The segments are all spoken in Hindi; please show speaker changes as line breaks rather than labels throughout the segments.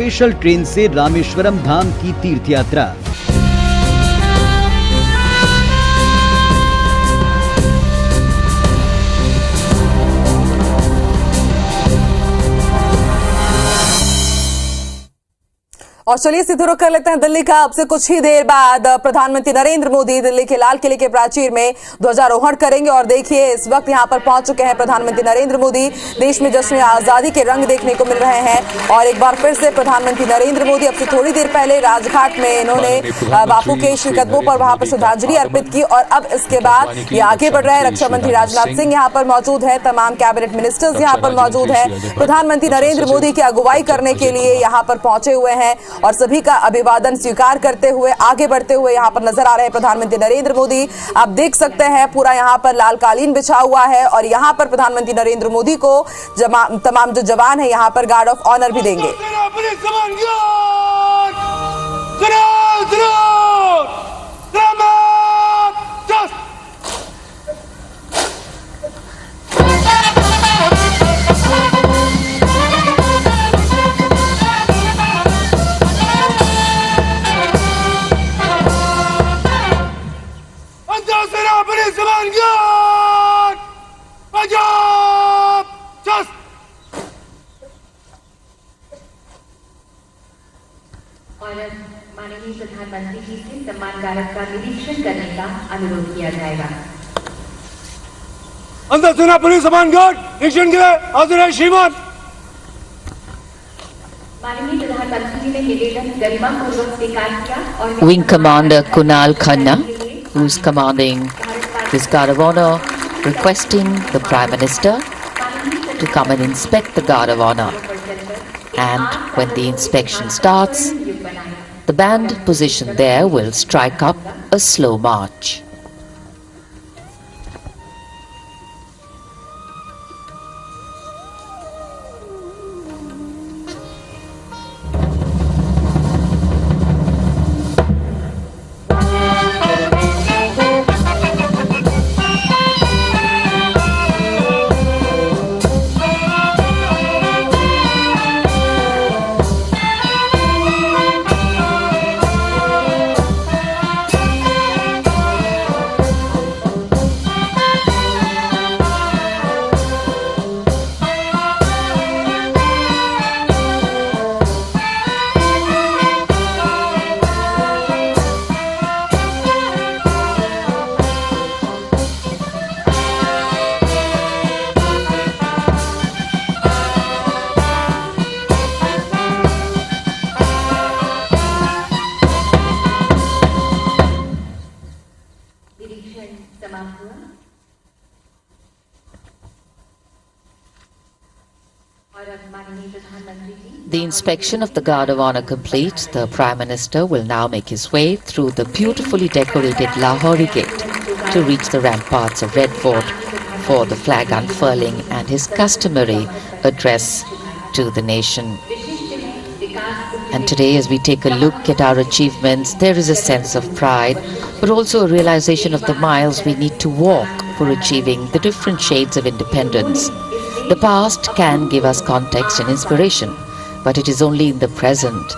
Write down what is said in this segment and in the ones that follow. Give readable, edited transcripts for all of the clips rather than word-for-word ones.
स्पेशल ट्रेन से रामेश्वरम धाम की तीर्थ यात्रा।
और चलिए सीधे रुख कर लेते हैं दिल्ली का। अब से कुछ ही देर बाद प्रधानमंत्री नरेंद्र मोदी दिल्ली के लाल किले के प्राचीर में ध्वजारोहण करेंगे। और देखिए इस वक्त यहां पर पहुंच चुके हैं प्रधानमंत्री नरेंद्र मोदी। देश में जश्न आजादी के रंग देखने को मिल रहे हैं। और एक बार फिर से प्रधानमंत्री नरेंद्र मोदी अब से थोड़ी देर पहले राजघाट में इन्होंने बापू के श्री कदमों पर वहां पर श्रद्धांजलि अर्पित की। और अब इसके बाद ये आगे बढ़ रहे हैं। रक्षा मंत्री राजनाथ सिंह यहाँ पर मौजूद है, तमाम कैबिनेट मिनिस्टर्स यहाँ पर मौजूद है। प्रधानमंत्री नरेंद्र मोदी की अगुवाई करने के लिए यहाँ पर पहुंचे हुए हैं और सभी का अभिवादन स्वीकार करते हुए आगे बढ़ते हुए यहां पर नजर आ रहे हैं प्रधानमंत्री नरेंद्र मोदी। आप देख सकते हैं पूरा यहां पर लाल कालीन बिछा हुआ है और यहां पर प्रधानमंत्री नरेंद्र मोदी को तमाम जो जवान है यहां पर गार्ड ऑफ ऑनर भी देंगे।
और माननीय प्रधानमंत्री जी से सम्मान गारद का निरीक्षण करने का अनुरोध किया जाएगा।
अंदर सेना पुलिस सम्मान गार्ड निरीक्षण के लिए हाजिर है श्रीमान।
माननीय प्रधानमंत्री जी ने निवेदन गरिमापूर्वक स्वीकार किया और
Wing Commander Kunal Khanna, who's commanding this Guard of Honor, requesting the Prime Minister to come and inspect the Guard of Honor. And when the inspection starts, the band positioned there will strike up a slow march. The inspection of the Guard of Honor complete, the Prime Minister will now make his way through the beautifully decorated Lahori Gate to reach the ramparts of Red Fort for the flag unfurling and his customary address to the nation. And today, as we take a look at our achievements, there is a sense of pride, but also a realization of the miles we need to walk for achieving the different shades of independence. The past can give us context and inspiration, but it is only in the present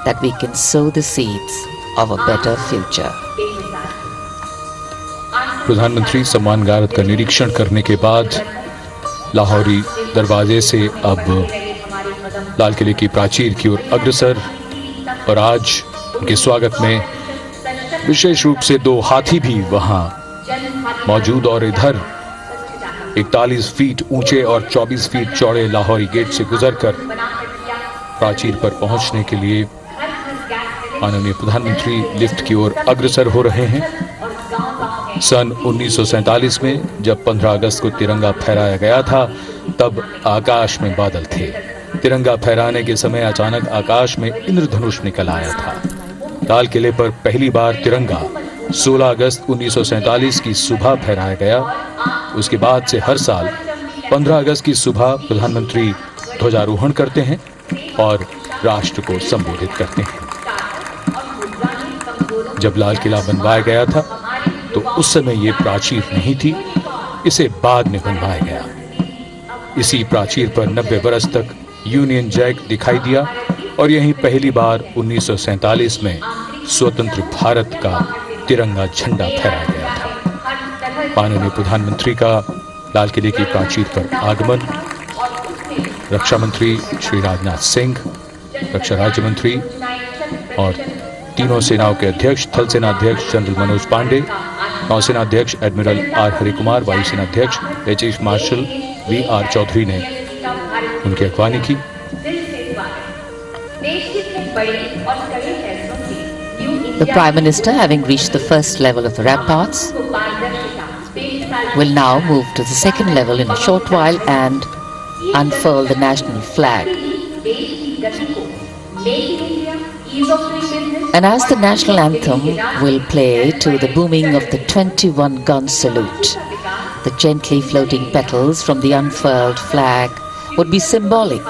that we can sow the seeds of a better future.
प्रधानमंत्री सम्मान गारद का निरीक्षण करने के बाद लाहौरी दरवाजे से अब लाल किले की प्राचीर की ओर अग्रसर, और आज उनके स्वागत में विशेष रूप से 2 हाथी भी वहां मौजूद। और इधर 41 फीट ऊंचे और 24 फीट चौड़े लाहौरी गेट से गुजरकर प्राचीर पर पहुंचने के लिए माननीय प्रधानमंत्री लिफ्ट की ओर अग्रसर हो रहे हैं। सन 1947 में जब 15 अगस्त को तिरंगा फहराया गया था, तब आकाश में बादल थे। तिरंगा फहराने के समय अचानक आकाश में इंद्रधनुष निकल आया था। लाल किले पर पहली बार तिरंगा 16 अगस्त 1947 की सुबह फहराया गया। उसके बाद से हर साल 15 अगस्त की सुबह प्रधानमंत्री ध्वजारोहण करते हैं और राष्ट्र को संबोधित करते हैं। जब लाल किला बनवाया गया था तो उस समय ये प्राचीर नहीं थी, इसे बाद में बनवाया गया। इसी प्राचीर पर 90 बरस तक यूनियन जैक दिखाई दिया और यहीं पहली बार 1947 में स्वतंत्र भारत का तिरंगा झंडा फहराया गया था। माननीय प्रधानमंत्री का लाल किले की प्राचीर पर आगमन, रक्षा मंत्री श्री राजनाथ सिंह, रक्षा राज्य मंत्री और तीनों सेनाओं के अध्यक्ष, थल सेना अध्यक्ष जनरल मनोज पांडे, नौसेना अध्यक्ष एडमिरल आर हरिकुमार, वायुसेना अध्यक्ष एयर चीफ मार्शल वी.आर. चौधरी ने उनकी अगवानी की।
The Prime Minister, having reached the first level of the ramparts, will now move to the second level in a short while and unfurl the national flag. And as the national anthem will play to the booming of the 21-gun salute, the gently floating petals from the unfurled flag would be symbolic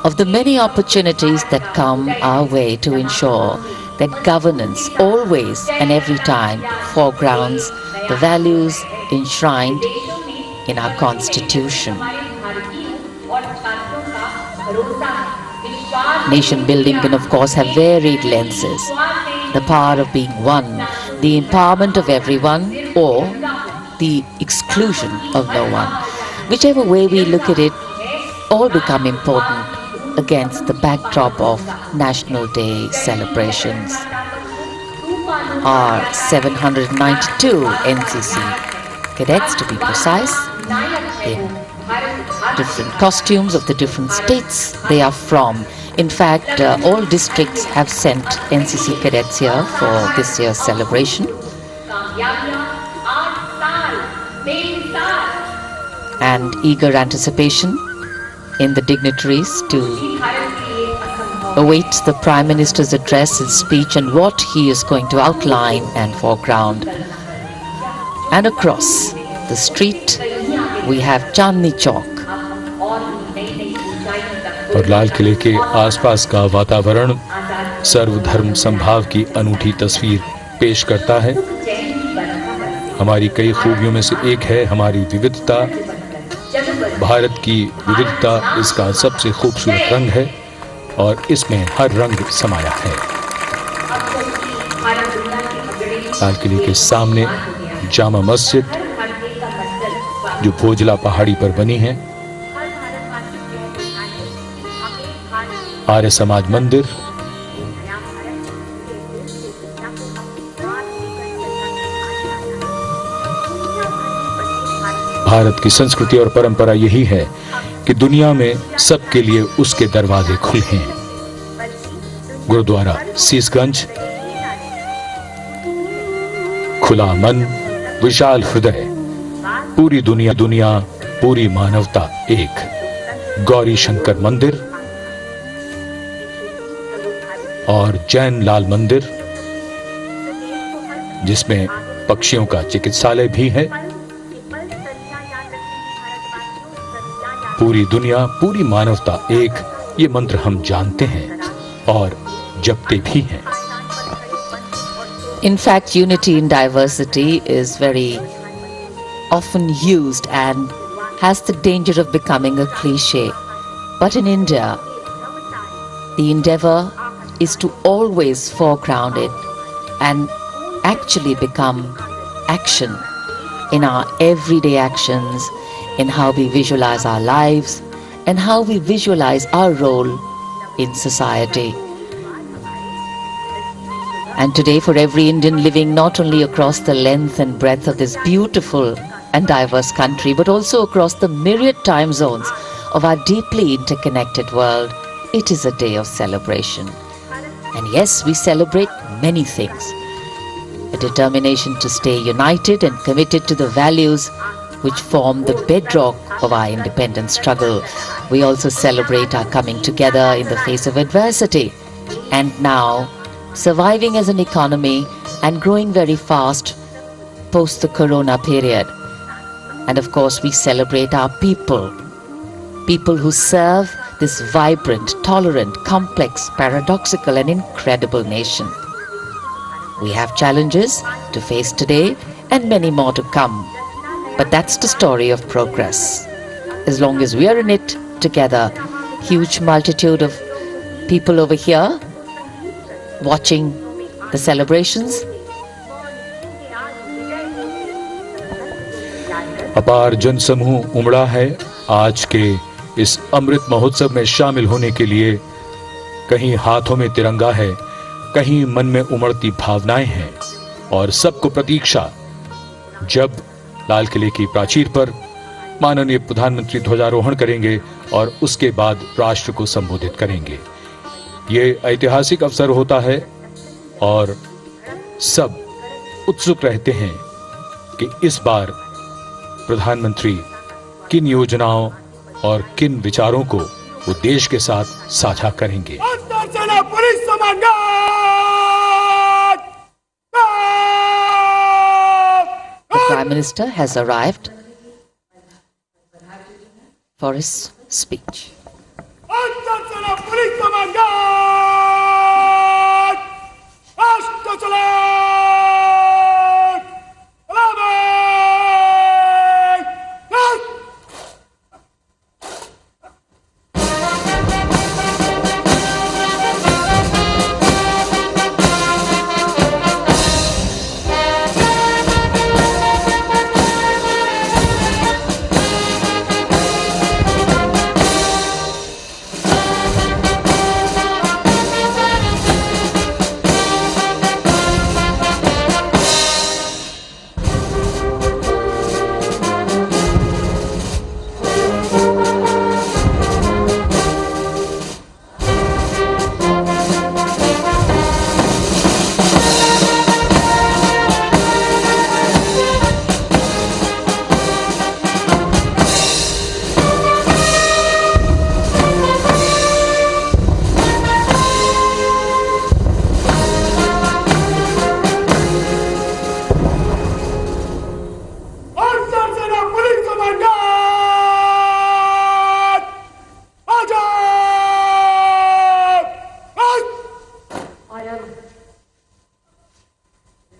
of the many opportunities that come our way to ensure that governance always and every time foregrounds the values enshrined in our Constitution. Nation building can of course have varied lenses. The power of being one, the empowerment of everyone, or the exclusion of no one. Whichever way we look at it, all become important against the backdrop of National Day celebrations. Our 792 NCC cadets, to be precise, in different costumes of the different states they are from. In fact, all districts have sent NCC cadets here for this year's celebration. And eager anticipation in the dignitaries to await the Prime Minister's address, his speech, and what he is going to outline and foreground. And across the street, we have Chandni Chowk.
और लाल किले के आसपास का वातावरण सर्वधर्म संभाव की अनूठी तस्वीर पेश करता है। हमारी कई खूबियों में से एक है हमारी विविधता। भारत की विविधता इसका सबसे खूबसूरत रंग है और इसमें हर रंग समाया है। लाल किले के सामने जामा मस्जिद जो भोजला पहाड़ी पर बनी है, आर्य समाज मंदिर, भारत की संस्कृति और परंपरा यही है कि दुनिया में सबके लिए उसके दरवाजे खुले हैं। गुरुद्वारा सीसगंज, खुला मन, विशाल हृदय, पूरी दुनिया पूरी मानवता एक। गौरी शंकर मंदिर और जैन लाल मंदिर जिसमें पक्षियों का चिकित्सालय भी है। पूरी दुनिया पूरी मानवता एक, ये मंत्र हम जानते हैं और जपते भी हैं।
In fact, unity in diversity is very often used and has the danger of becoming a cliche. But in India, the endeavor is to always foreground it and actually become action in our everyday actions, in how we visualize our lives and how we visualize our role in society. And today, for every Indian living not only across the length and breadth of this beautiful and diverse country, but also across the myriad time zones of our deeply interconnected world, it is a day of celebration. And yes, we celebrate many things. A determination to stay united and committed to the values which form the bedrock of our independence struggle. We also celebrate our coming together in the face of adversity. And now, surviving as an economy and growing very fast post the corona period. And of course, we celebrate our people who serve this vibrant, tolerant, complex, paradoxical and incredible nation. We have challenges to face today and many more to come. But that's the story of progress. As long as we are in it together, huge multitude of People over here watching the celebrations.
अपार जनसमूह उमड़ा है आज के इस अमृत महोत्सव में शामिल होने के लिए। कहीं हाथों में तिरंगा है, कहीं मन में उमड़ती भावनाएं हैं और सबको प्रतीक्षा जब लाल किले की प्राचीर पर माननीय प्रधानमंत्री ध्वजारोहण करेंगे और उसके बाद राष्ट्र को संबोधित करेंगे। ये ऐतिहासिक अवसर होता है और सब उत्सुक रहते हैं कि इस बार प्रधानमंत्री किन योजनाओं और किन विचारों को वो देश के साथ साझा करेंगे।
The Prime Minister has arrived for his speech.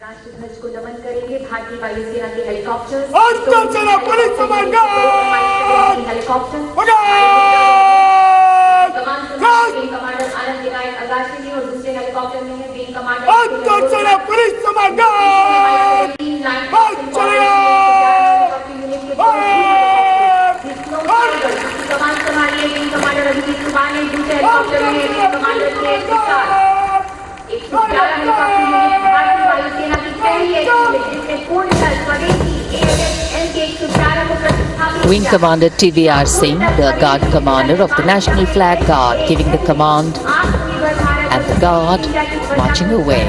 राष्ट्रध्वज को नमन करेंगे। भारतीय वायुसेना के हेलीकॉप्टर हेलीकॉप्टर कमांडर आनंद विनायक अगाशी जी और दूसरे हेलीकॉप्टर में है विंग कमांडर कमान संभालिए विंग कमांडर अभिजीत कुमार ने। दूसरे हेलीकॉप्टर में विंग कमांडर के 111 हेलीकॉप्टर यूनिट भारतीय वायुसेना की पहली यूनिट जिसने पूर्णतः स्वदेशी MK-111 को प्रतिस्थापित किया।
Wing Commander TVR Singh, the Guard Commander of the National Flag Guard, giving the command, and the Guard marching away.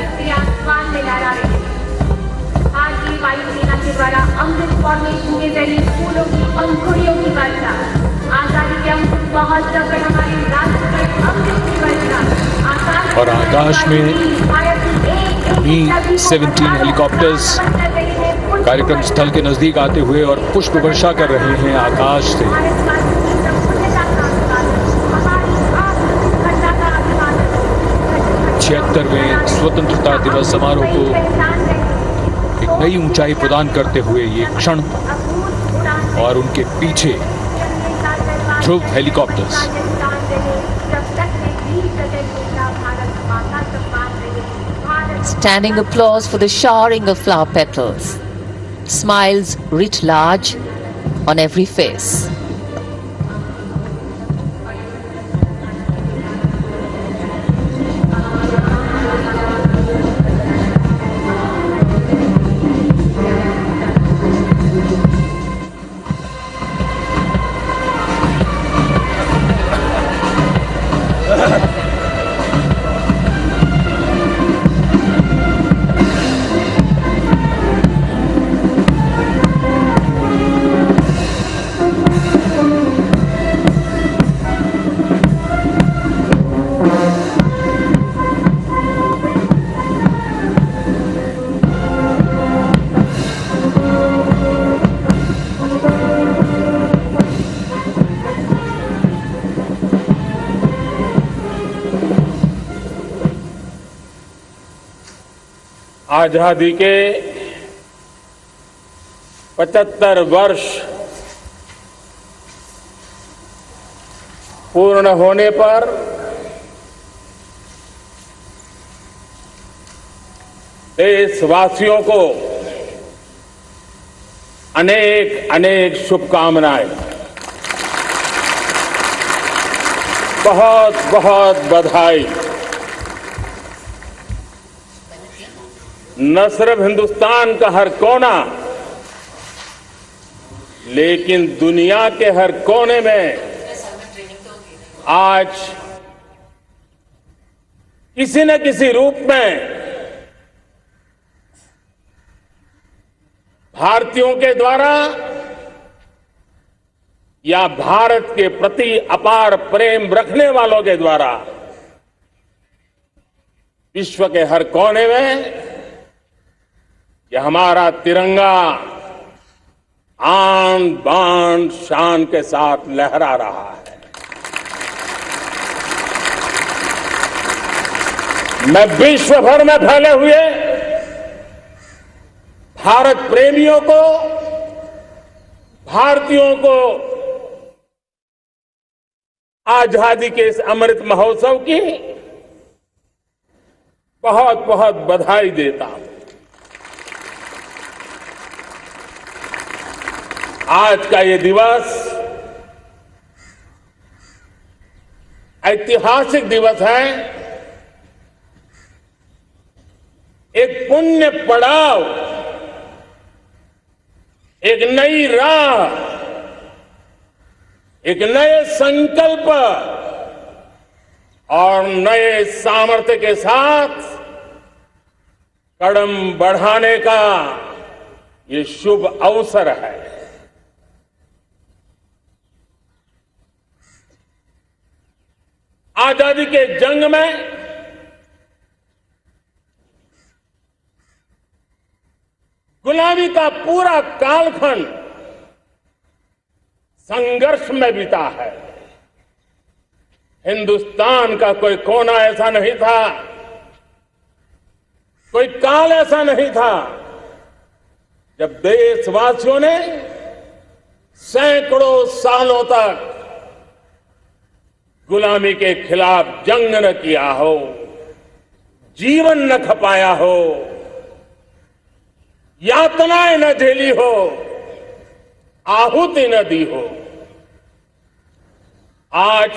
भारतीय वायुसेना के द्वारा अमृत फॉर्मेशन के जरिए फूलों की पंखुड़ियों की वर्षा, आजादी के अमृत महोत्सव पर हमारे राष्ट्र पर अमृत की वर्षा।
और आकाश में Mi-17 हेलीकॉप्टर्स कार्यक्रम स्थल के नजदीक आते हुए और पुष्प वर्षा कर रहे हैं आकाश से। 76वें स्वतंत्रता दिवस समारोह को एक नई ऊंचाई प्रदान करते हुए ये क्षण और उनके पीछे ध्रुव helicopters.
Standing applause for the showering of flower petals. Smiles writ large on every face.
आजादी के 75 वर्ष पूर्ण होने पर देशवासियों को अनेक अनेक शुभकामनाएं, बहुत बहुत बधाई। न सिर्फ हिंदुस्तान का हर कोना, लेकिन दुनिया के हर कोने में आज किसी न किसी रूप में भारतीयों के द्वारा या भारत के प्रति अपार प्रेम रखने वालों के द्वारा विश्व के हर कोने में यह हमारा तिरंगा आन बान शान के साथ लहरा रहा है। मैं विश्व भर में फैले हुए भारत प्रेमियों को, भारतीयों को आजादी के इस अमृत महोत्सव की बहुत बहुत बधाई देता हूं। आज का ये दिवस ऐतिहासिक दिवस है। एक पुण्य पड़ाव, एक नई राह, एक नए संकल्प और नए सामर्थ्य के साथ कदम बढ़ाने का ये शुभ अवसर है। आजादी के जंग में गुलामी का पूरा कालखंड संघर्ष में बीता है। हिंदुस्तान का कोई कोना ऐसा नहीं था, कोई काल ऐसा नहीं था जब देशवासियों ने सैकड़ों सालों तक गुलामी के खिलाफ जंग न किया हो, जीवन न खपाया हो, यातनाएं न झेली हो, आहुति न दी हो। आज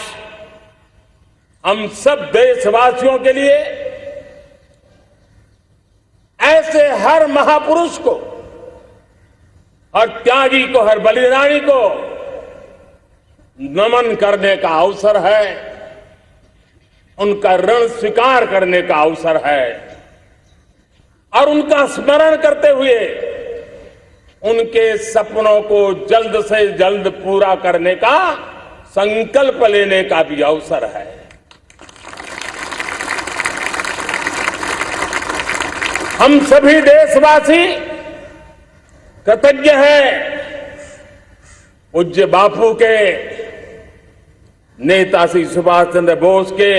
हम सब देशवासियों के लिए ऐसे हर महापुरुष को, हर त्यागी को, हर बलिदानी को नमन करने का अवसर है, उनका ऋण स्वीकार करने का अवसर है और उनका स्मरण करते हुए उनके सपनों को जल्द से जल्द पूरा करने का संकल्प लेने का भी अवसर है। हम सभी देशवासी कृतज्ञ हैं पूज्य बापू के, नेताजी सुभाष चंद्र बोस के,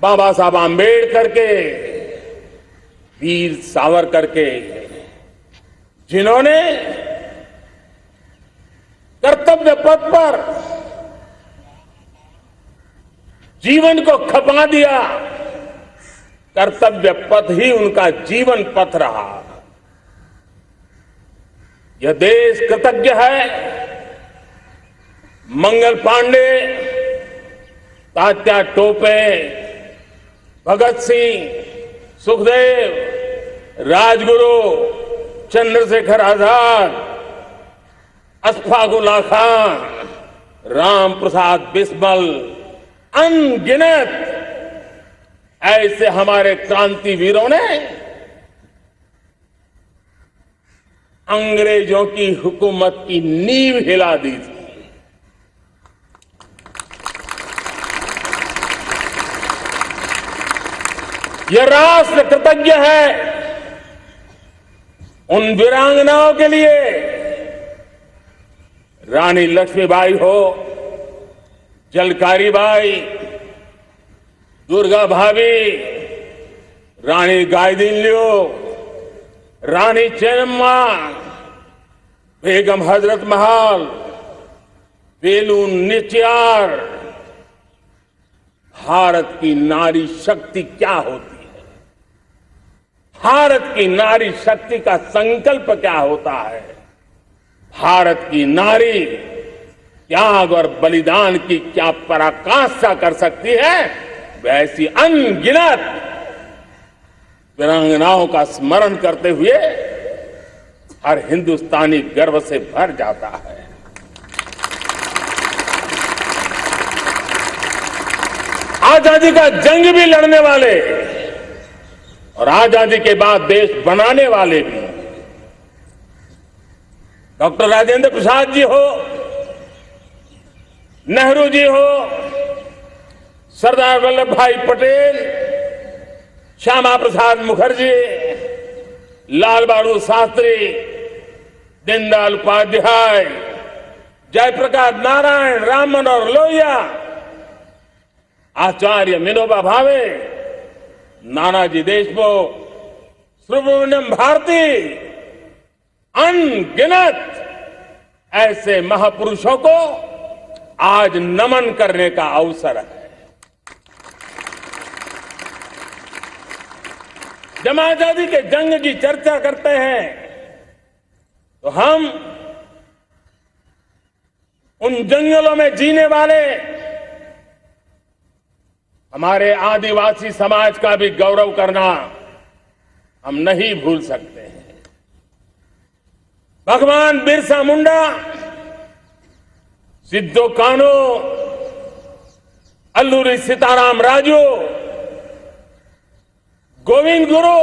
बाबा साहब आम्बेडकर के, वीर सावरकर के, जिन्होंने कर्तव्य पथ पर जीवन को खपा दिया। कर्तव्य पथ ही उनका जीवन पथ रहा। यह देश कृतज्ञ है मंगल पांडे, तात्या टोपे, भगत सिंह, सुखदेव, राजगुरु, चंद्रशेखर आजाद, अशफाक उल्लाह खान, राम प्रसाद बिस्मिल, अनगिनत ऐसे हमारे क्रांतिवीरों ने अंग्रेजों की हुकूमत की नींव हिला दी थी। यह राष्ट्र कृतज्ञ है उन वीरांगनाओं के लिए, रानी लक्ष्मीबाई हो, झलकारी बाई, दुर्गा भाभी, रानी गायदिन्लियो, रानी चेन्नम्मा, बेगम हजरत महल, बेलू निचियार। भारत की नारी शक्ति क्या होती है, भारत की नारी शक्ति का संकल्प क्या होता है, भारत की नारी त्याग और बलिदान की क्या पराकाष्ठा कर सकती है, वैसी अनगिनत वीरांगनाओं का स्मरण करते हुए हर हिंदुस्तानी गर्व से भर जाता है। आजादी का जंग भी लड़ने वाले और आजादी के बाद देश बनाने वाले भी, डॉक्टर राजेंद्र प्रसाद जी हो, नेहरू जी हो, सरदार वल्लभ भाई पटेल, श्यामा प्रसाद मुखर्जी, लाल बहादुर शास्त्री, दीनदयाल उपाध्याय, जयप्रकाश नारायण, राम मनोहर लोहिया, आचार्य विनोबा भावे, नानाजी देशमुख, सुब्रमण्यम भारती, अनगिनत ऐसे महापुरुषों को आज नमन करने का अवसर है। जब आजादी के जंग की चर्चा करते हैं तो हम उन जंगलों में जीने वाले हमारे आदिवासी समाज का भी गौरव करना हम नहीं भूल सकते हैं। भगवान बिरसा मुंडा, सिद्धो कान्हू, अल्लूरी सीताराम राजू, गोविंद गुरु,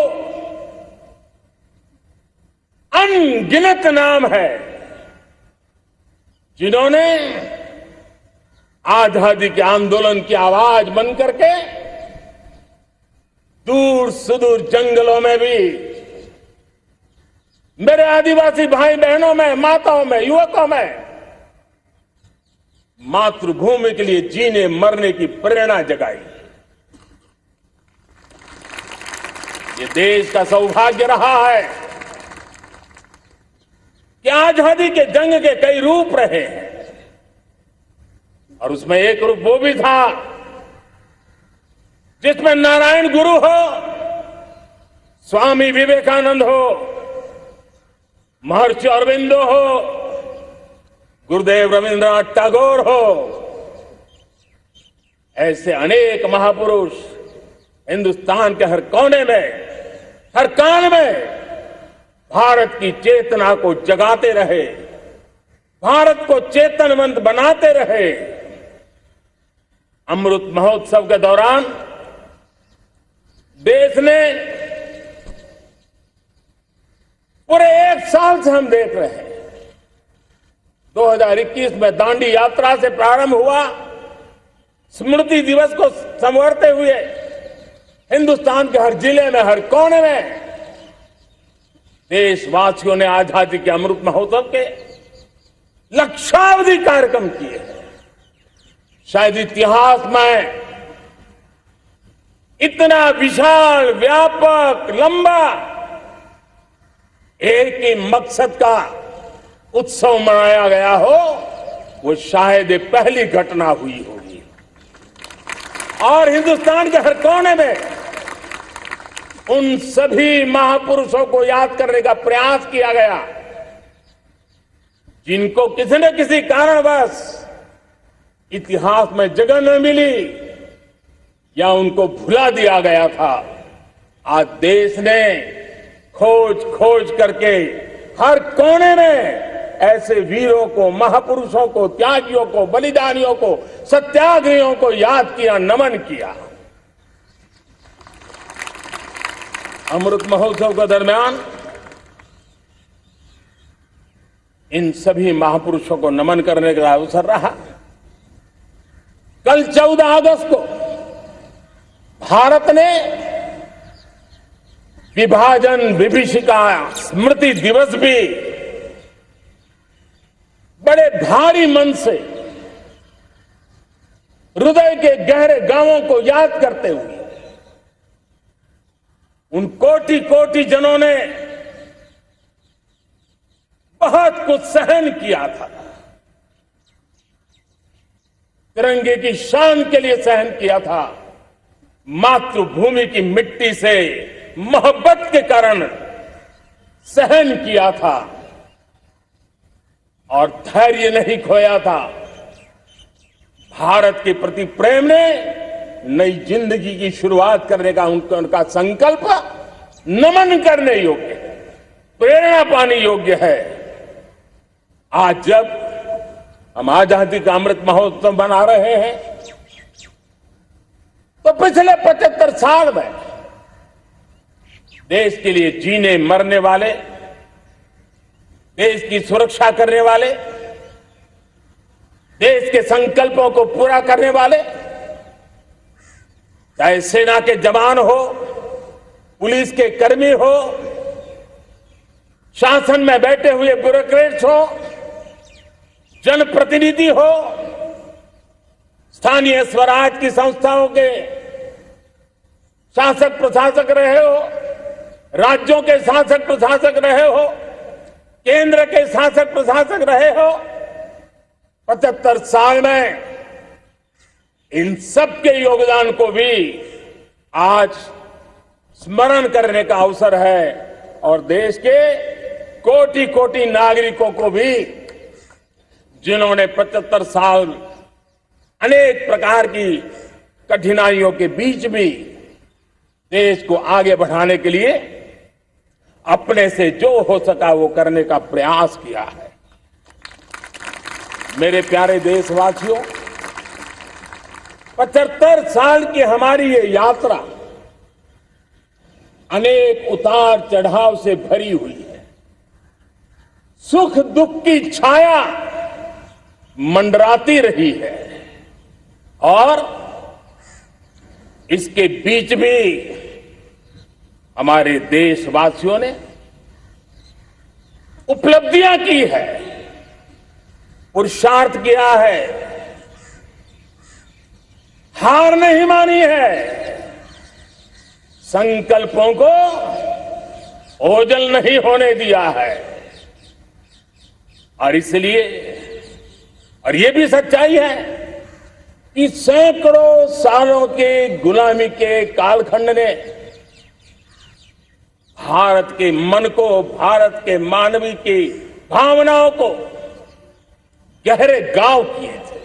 अनगिनत नाम है जिन्होंने आजादी के आंदोलन की आवाज बन करके दूर सुदूर जंगलों में भी मेरे आदिवासी भाई बहनों में, माताओं में, युवकों में मातृभूमि के लिए जीने मरने की प्रेरणा जगाई। ये देश का सौभाग्य रहा है कि आजादी के जंग के कई रूप रहे हैं और उसमें एक रूप वो भी था जिसमें नारायण गुरु हो, स्वामी विवेकानंद हो, महर्षि अरविंदो हो, गुरुदेव रविंद्रनाथ टैगोर हो, ऐसे अनेक महापुरुष हिंदुस्तान के हर कोने में, हर कान में भारत की चेतना को जगाते रहे, भारत को चेतनवंत बनाते रहे। अमृत महोत्सव के दौरान देश ने पूरे एक साल से हम देख रहे हैं, 2021 में दांडी यात्रा से प्रारंभ हुआ, स्मृति दिवस को संवरते हुए हिंदुस्तान के हर जिले में, हर कोने में देशवासियों ने आजादी के अमृत महोत्सव के लक्षावधि कार्यक्रम किए हैं। शायद इतिहास में इतना विशाल, व्यापक, लंबा एक ही मकसद का उत्सव मनाया गया हो, वो शायद पहली घटना हुई होगी। और हिंदुस्तान के हर कोने में उन सभी महापुरुषों को याद करने का प्रयास किया गया जिनको किसी न किसी कारणवश इतिहास में जगह न मिली या उनको भुला दिया गया था। आज देश ने खोज खोज करके हर कोने में ऐसे वीरों को, महापुरुषों को, त्यागियों को, बलिदानियों को, सत्याग्रहियों को याद किया, नमन किया। अमृत महोत्सव के दरमियान इन सभी महापुरुषों को नमन करने का अवसर रहा। कल 14 अगस्त को भारत ने विभाजन विभीषिका स्मृति दिवस भी बड़े भारी मन से हृदय के गहरे गांवों को याद करते हुए उन कोटि कोटि जनों ने बहुत कुछ सहन किया था, तिरंगे की शान के लिए सहन किया था, मातृभूमि की मिट्टी से मोहब्बत के कारण सहन किया था और धैर्य नहीं खोया था। भारत के प्रति प्रेम ने नई जिंदगी की शुरुआत करने का उनका संकल्प नमन करने योग्य है, प्रेरणा पाने योग्य है। आज जब हम आजादी का अमृत महोत्सव मना रहे हैं तो पिछले 75 साल में देश के लिए जीने मरने वाले, देश की सुरक्षा करने वाले, देश के संकल्पों को पूरा करने वाले, चाहे सेना के जवान हो, पुलिस के कर्मी हो, शासन में बैठे हुए ब्यूरोक्रेट्स हो, जनप्रतिनिधि हो, स्थानीय स्वराज की संस्थाओं के शासक प्रशासक रहे हो, राज्यों के शासक प्रशासक रहे हो, केंद्र के शासक प्रशासक रहे हो, 75 साल में इन सबके योगदान को भी आज स्मरण करने का अवसर है और देश के कोटि कोटि नागरिकों को भी जिन्होंने 75 साल अनेक प्रकार की कठिनाइयों के बीच भी देश को आगे बढ़ाने के लिए अपने से जो हो सका वो करने का प्रयास किया है। मेरे प्यारे देशवासियों, 75 साल की हमारी ये यात्रा अनेक उतार चढ़ाव से भरी हुई है। सुख दुख की छाया मंडराती रही है और इसके बीच भी हमारे देशवासियों ने उपलब्धियां की है, पुरुषार्थ किया है, हार नहीं मानी है, संकल्पों को ओझल नहीं होने दिया है। और इसलिए और ये भी सच्चाई है कि सैकड़ों सालों के गुलामी के कालखंड ने भारत के मन को, भारत के मानवीय की भावनाओं को गहरे घाव किए थे,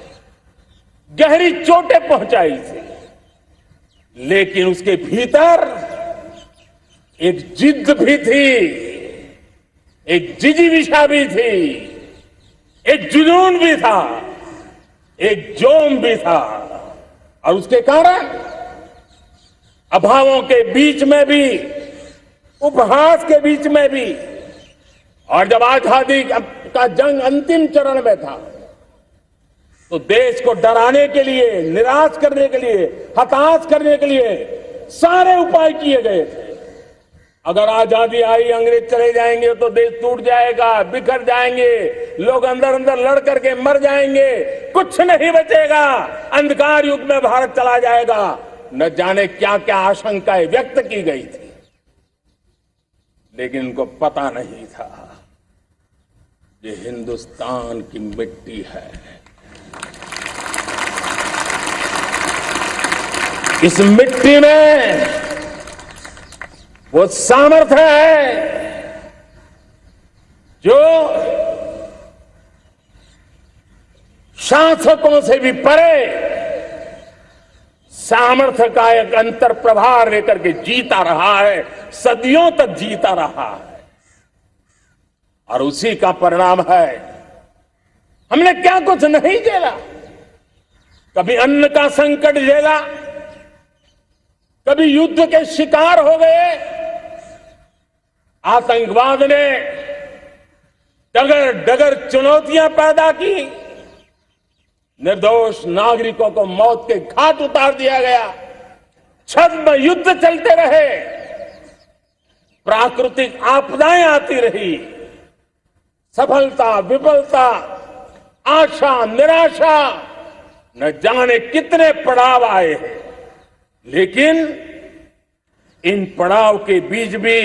गहरी चोटें पहुंचाई थी, लेकिन उसके भीतर एक जिद भी थी, एक जिजीविषा भी थी, एक जुनून भी था, एक जोम भी था। और उसके कारण अभावों के बीच में भी, उपहास के बीच में भी, और जब आजादी का जंग अंतिम चरण में था तो देश को डराने के लिए, निराश करने के लिए, हताश करने के लिए सारे उपाय किए गए थे। अगर आजादी आई, अंग्रेज चले जाएंगे तो देश टूट जाएगा, बिखर जाएंगे, लोग अंदर अंदर लड़ करके मर जाएंगे, कुछ नहीं बचेगा, अंधकार युग में भारत चला जाएगा। न जाने क्या क्या आशंकाएं व्यक्त की गई थी, लेकिन उनको पता नहीं था ये हिंदुस्तान की मिट्टी है, इस मिट्टी में वो सामर्थ्य है जो शासकों से भी परे सामर्थ्य का एक अंतर प्रभार लेकर के जीता रहा है, सदियों तक जीता रहा है। और उसी का परिणाम है हमने क्या कुछ नहीं झेला। कभी अन्न का संकट झेला, कभी युद्ध के शिकार हो गए, आतंकवाद ने डगर डगर चुनौतियां पैदा की, निर्दोष नागरिकों को मौत के घाट उतार दिया गया, छद्म युद्ध चलते रहे, प्राकृतिक आपदाएं आती रही, सफलता विफलता, आशा निराशा, न जाने कितने पड़ाव आए हैं, लेकिन इन पड़ाव के बीच भी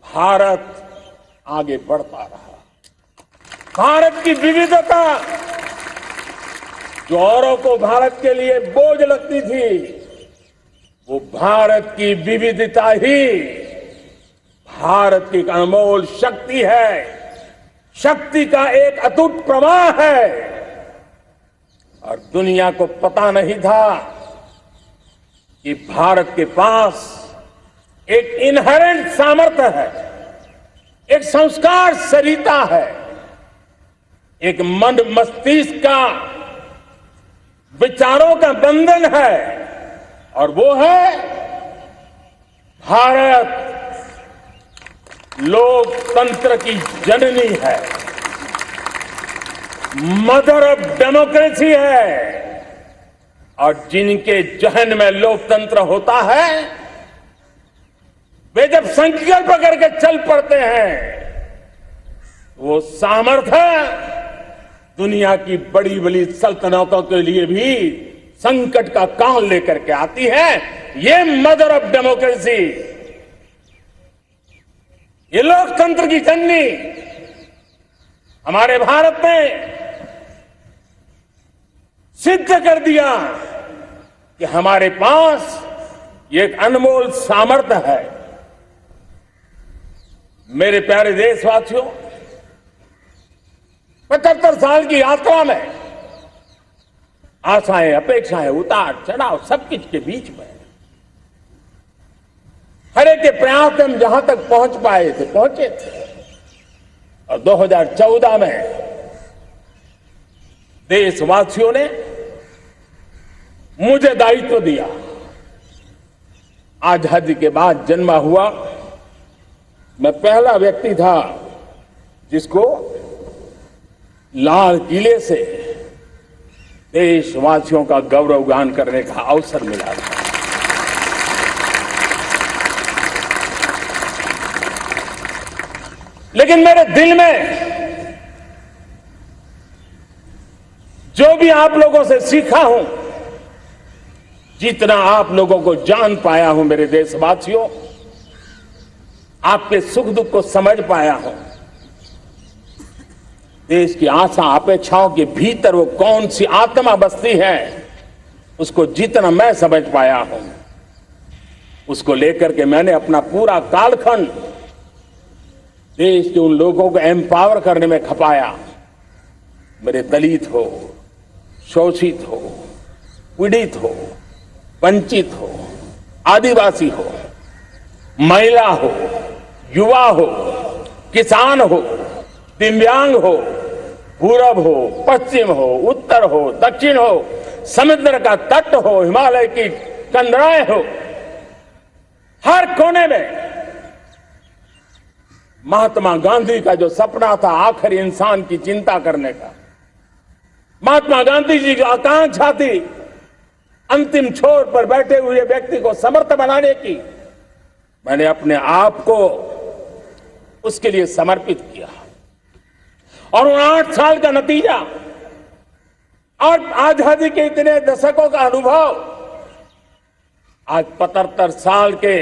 भारत आगे बढ़ता रहा। भारत की विविधता जो औरों को भारत के लिए बोझ लगती थी, वो भारत की विविधता ही भारत की एक अनमोल शक्ति है, शक्ति का एक अटूट प्रवाह है। और दुनिया को पता नहीं था कि भारत के पास एक इनहेरेंट सामर्थ्य है, एक संस्कार सरिता है, एक मन मस्तिष्क का विचारों का बंधन है, और वो है भारत लोकतंत्र की जननी है, मदर ऑफ डेमोक्रेसी है। और जिनके जहन में लोकतंत्र होता है, वे जब संकल्प करके चल पड़ते हैं, वो सामर्थ्य दुनिया की बड़ी बड़ी सल्तनतों के लिए भी संकट का काल लेकर के आती है। ये मदर ऑफ डेमोक्रेसी, ये लोकतंत्र की जननी हमारे भारत ने सिद्ध कर दिया कि हमारे पास ये एक अनमोल सामर्थ्य है। मेरे प्यारे देशवासियों, 75 साल की यात्रा में आशाएं, अपेक्षाएं, उतार चढ़ाव सब कुछ के बीच में हर एक के प्रयास से हम जहां तक पहुंच पाए थे, पहुंचे थे। और 2014 में देशवासियों ने मुझे दायित्व दिया। आजादी के बाद जन्मा हुआ मैं पहला व्यक्ति था जिसको लाल किले से देशवासियों का गौरवगान करने का अवसर मिला था। लेकिन मेरे दिल में जो भी आप लोगों से सीखा हूं, जितना आप लोगों को जान पाया हूं मेरे देशवासियों, आपके सुख दुख को समझ पाया हूं, देश की आशा अपेक्षाओं के भीतर वो कौन सी आत्मा बसती है, उसको जितना मैं समझ पाया हूं, उसको लेकर के मैंने अपना पूरा कालखंड देश के उन लोगों को एम्पावर करने में खपाया। मेरे दलित हो, शोषित हो, पीड़ित हो, वंचित हो, आदिवासी हो, महिला हो, युवा हो, किसान हो, दिव्यांग हो, पूरब हो, पश्चिम हो, उत्तर हो, दक्षिण हो, समुद्र का तट हो, हिमालय की कंदराएं हो, हर कोने में महात्मा गांधी का जो सपना था आखिर इंसान की चिंता करने का, महात्मा गांधी जी की आकांक्षा थी अंतिम छोर पर बैठे हुए व्यक्ति को समर्थ बनाने की, मैंने अपने आप को उसके लिए समर्पित किया। और उन 8 साल का नतीजा और आजादी के इतने दशकों का अनुभव आज 75 साल के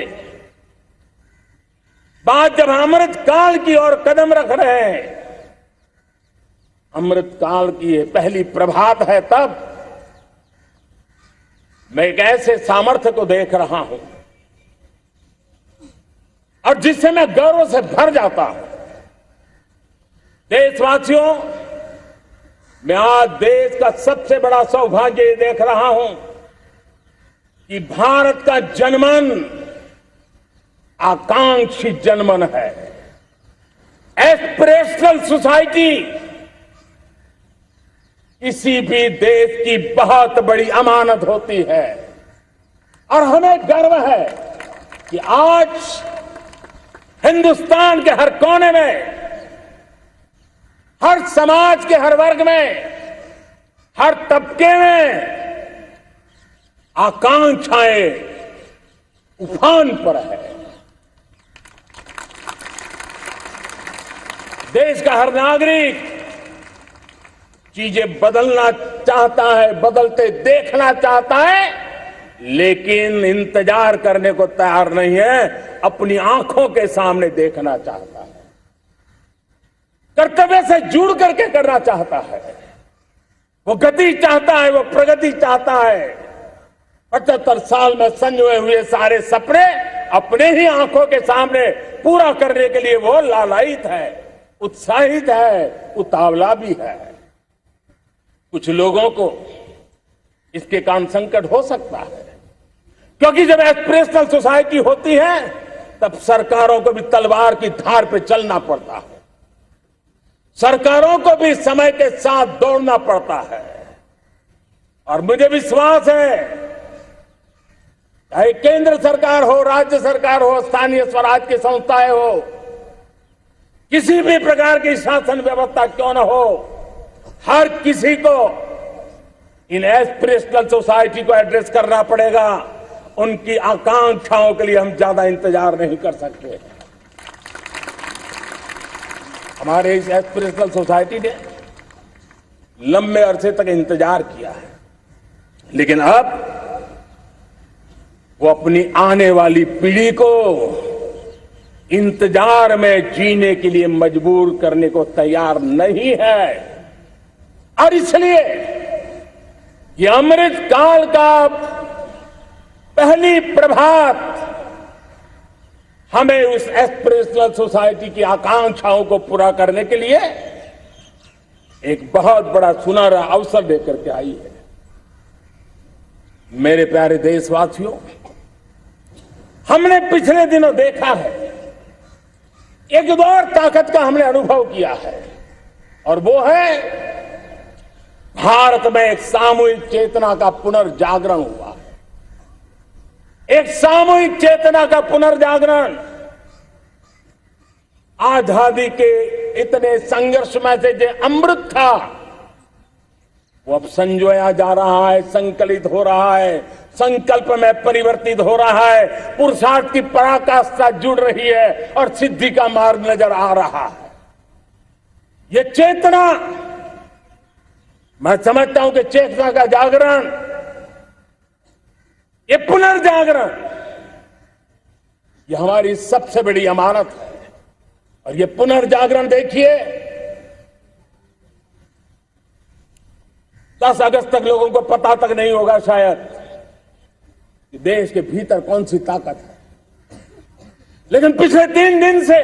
बाद जब अमृत काल की ओर कदम रख रहे हैं, अमृत काल की ये पहली प्रभात है, तब मैं एक ऐसे सामर्थ्य को देख रहा हूं और जिससे मैं गर्व से भर जाता हूं। देशवासियों, मैं आज देश का सबसे बड़ा सौभाग्य ये देख रहा हूं कि भारत का जनमन आकांक्षी जनमन है, एस्पिरेशनल सोसाइटी किसी भी देश की बहुत बड़ी अमानत होती है। और हमें गर्व है कि आज हिंदुस्तान के हर कोने में, हर समाज के हर वर्ग में, हर तबके में आकांक्षाएं उफान पर है। देश का हर नागरिक चीजें बदलना चाहता है, बदलते देखना चाहता है, लेकिन इंतजार करने को तैयार नहीं है, अपनी आंखों के सामने देखना चाहता है, कर्तव्य से जुड़ करके करना चाहता है, वो गति चाहता है, वो प्रगति चाहता है। 75 साल में संजोए हुए सारे सपने अपने ही आंखों के सामने पूरा करने के लिए वो लालायित है, उत्साहित है, उतावला भी है। कुछ लोगों को इसके कारण संकट हो सकता है, क्योंकि जब एस्पिरेशनल सोसाइटी होती है तब सरकारों को भी तलवार की धार पे चलना पड़ता है, सरकारों को भी समय के साथ दौड़ना पड़ता है। और मुझे विश्वास है, चाहे केंद्र सरकार हो, राज्य सरकार हो, स्थानीय स्वराज की संस्थाएं हो, किसी भी प्रकार की शासन व्यवस्था क्यों न हो, हर किसी को इन एस्पिरेशनल सोसाइटी को एड्रेस करना पड़ेगा। उनकी आकांक्षाओं के लिए हम ज्यादा इंतजार नहीं कर सकते। हमारे इस एस्पिरेशनल सोसाइटी ने लंबे अरसे तक इंतजार किया है, लेकिन अब वो अपनी आने वाली पीढ़ी को इंतजार में जीने के लिए मजबूर करने को तैयार नहीं है। और इसलिए ये अमृत काल का पहली प्रभात हमें उस एस्पिरेशनल सोसाइटी की आकांक्षाओं को पूरा करने के लिए एक बहुत बड़ा सुनहरा अवसर देकर के आई है। मेरे प्यारे देशवासियों, हमने पिछले दिनों देखा है, एक और ताकत का हमने अनुभव किया है, और वो है भारत में एक सामूहिक चेतना का पुनर्जागरण हुआ है। एक सामूहिक चेतना का पुनर्जागरण आजादी के इतने संघर्ष में से जो अमृत था वो अब संजोया जा रहा है, संकलित हो रहा है, संकल्प में परिवर्तित हो रहा है, पुरुषार्थ की पराकाष्ठा जुड़ रही है और सिद्धि का मार्ग नजर आ रहा है। ये चेतना, मैं समझता हूं कि चेतना का जागरण, ये पुनर्जागरण, ये हमारी सबसे बड़ी अमानत है। और ये पुनर्जागरण देखिए, 10 अगस्त तक लोगों को पता तक नहीं होगा शायद कि देश के भीतर कौन सी ताकत है, लेकिन पिछले 3 दिन से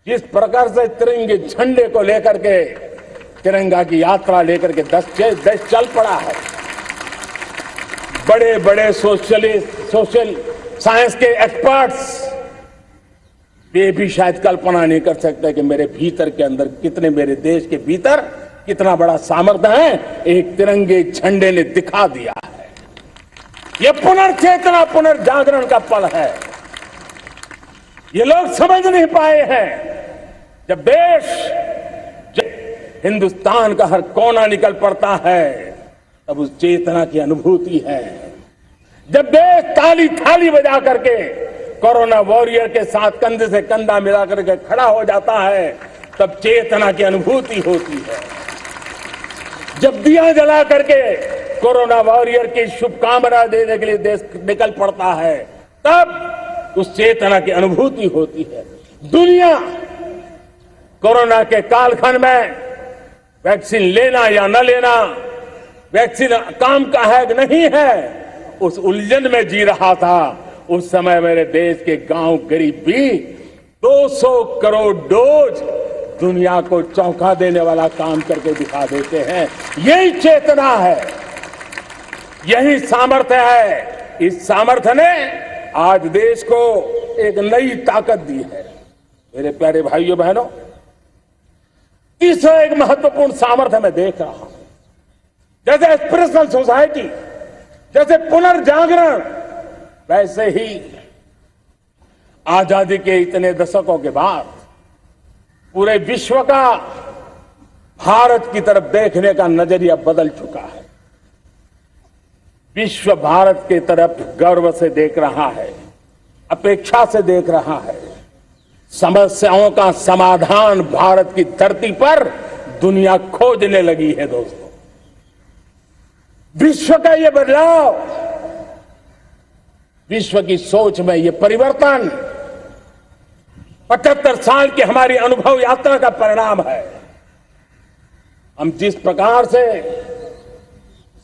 जिस प्रकार से तिरंगे झंडे को लेकर के, तिरंगा की यात्रा लेकर के देश चल पड़ा है। बड़े बड़े सोशल साइंस के एक्सपर्ट्स वे भी शायद कल्पना नहीं कर सकते कि मेरे भीतर के अंदर कितने, मेरे देश के भीतर कितना बड़ा सामर्थ्य है, एक तिरंगे झंडे ने दिखा दिया है। यह पुनर्चेतना, पुनर्जागरण का पल है। ये लोग समझ नहीं पाए हैं। जब हिंदुस्तान का हर कोना निकल पड़ता है तब उस चेतना की अनुभूति है। जब देश ताली थाली बजा करके कोरोना वॉरियर के साथ कंधे से कंधा मिला करके खड़ा हो जाता है तब चेतना की अनुभूति होती है। जब दिया जला करके कोरोना वॉरियर की शुभकामना देने के लिए देश निकल पड़ता है तब उस चेतना की अनुभूति होती है। दुनिया कोरोना के कालखंड में वैक्सीन लेना या न लेना, वैक्सीन काम का है कि नहीं है, उस उलझन में जी रहा था। उस समय मेरे देश के गांव गरीब भी 200 करोड़ डोज दुनिया को चौंका देने वाला काम करके दिखा देते हैं। यही चेतना है, यही सामर्थ्य है। इस सामर्थ्य ने आज देश को एक नई ताकत दी है। मेरे प्यारे भाइयों बहनों, तीसरा एक महत्वपूर्ण सामर्थ्य मैं देख रहा हूं। जैसे एस्पिरेशनल सोसाइटी, जैसे पुनर्जागरण, वैसे ही आजादी के इतने दशकों के बाद पूरे विश्व का भारत की तरफ देखने का नजरिया बदल चुका है। विश्व भारत की तरफ गर्व से देख रहा है, अपेक्षा से देख रहा है। समस्याओं का समाधान भारत की धरती पर दुनिया खोजने लगी है। दोस्तों, विश्व का ये बदलाव, विश्व की सोच में ये परिवर्तन 75 साल की हमारी अनुभव यात्रा का परिणाम है। हम जिस प्रकार से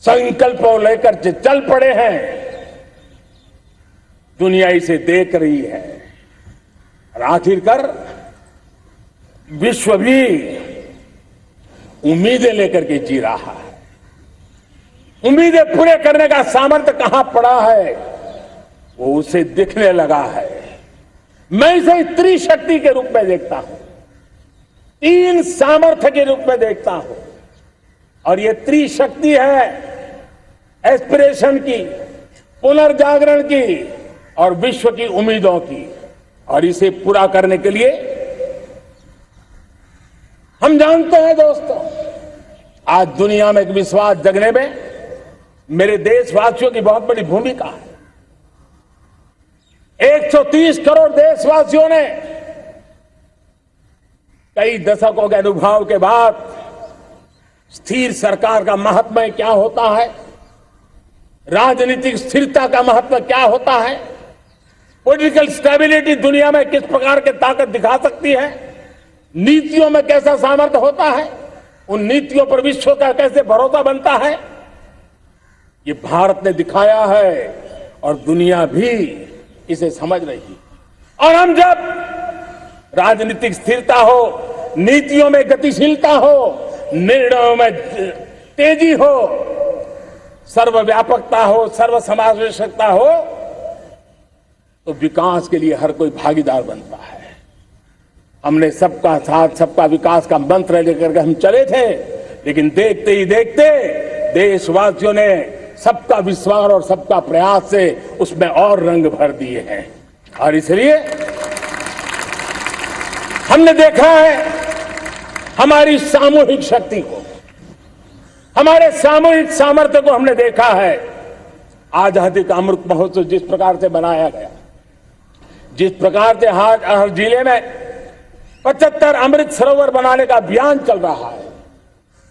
संकल्पों लेकर चल पड़े हैं। दुनिया इसे देख रही है और आखिरकार विश्व भी उम्मीदें लेकर के जी रहा है। उम्मीदें पूरे करने का सामर्थ्य कहां पड़ा है वो उसे दिखने लगा है। मैं इसे त्रिशक्ति के रूप में देखता हूं, 3 सामर्थ्य के रूप में देखता हूं। और ये त्रिशक्ति है एस्पिरेशन की, पुनर्जागरण की और विश्व की उम्मीदों की। और इसे पूरा करने के लिए हम जानते हैं दोस्तों, आज दुनिया में एक विश्वास जगने में मेरे देशवासियों की बहुत बड़ी भूमिका है। 130 करोड़ देशवासियों ने कई दशकों के अनुभव के बाद स्थिर सरकार का महत्व क्या होता है, राजनीतिक स्थिरता का महत्व क्या होता है, पॉलिटिकल स्टेबिलिटी दुनिया में किस प्रकार की ताकत दिखा सकती है, नीतियों में कैसा सामर्थ्य होता है, उन नीतियों पर विश्व का कैसे भरोसा बनता है, ये भारत ने दिखाया है और दुनिया भी इसे समझ रही है। और हम जब राजनीतिक स्थिरता हो, नीतियों में गतिशीलता हो, निर्णयों में तेजी हो, सर्वव्यापकता हो, सर्वसमावेशकता हो, तो विकास के लिए हर कोई भागीदार बनता है। हमने सबका साथ सबका विकास का मंत्र लेकर के हम चले थे, लेकिन देखते ही देखते देशवासियों ने सबका विश्वास और सबका प्रयास से उसमें और रंग भर दिए हैं। और इसलिए हमने देखा है हमारी सामूहिक शक्ति को, हमारे सामूहिक सामर्थ्य को हमने देखा है। आजादी का अमृत महोत्सव जिस प्रकार से बनाया गया, जिस प्रकार से हर जिले में 75 अमृत सरोवर बनाने का अभियान चल रहा है,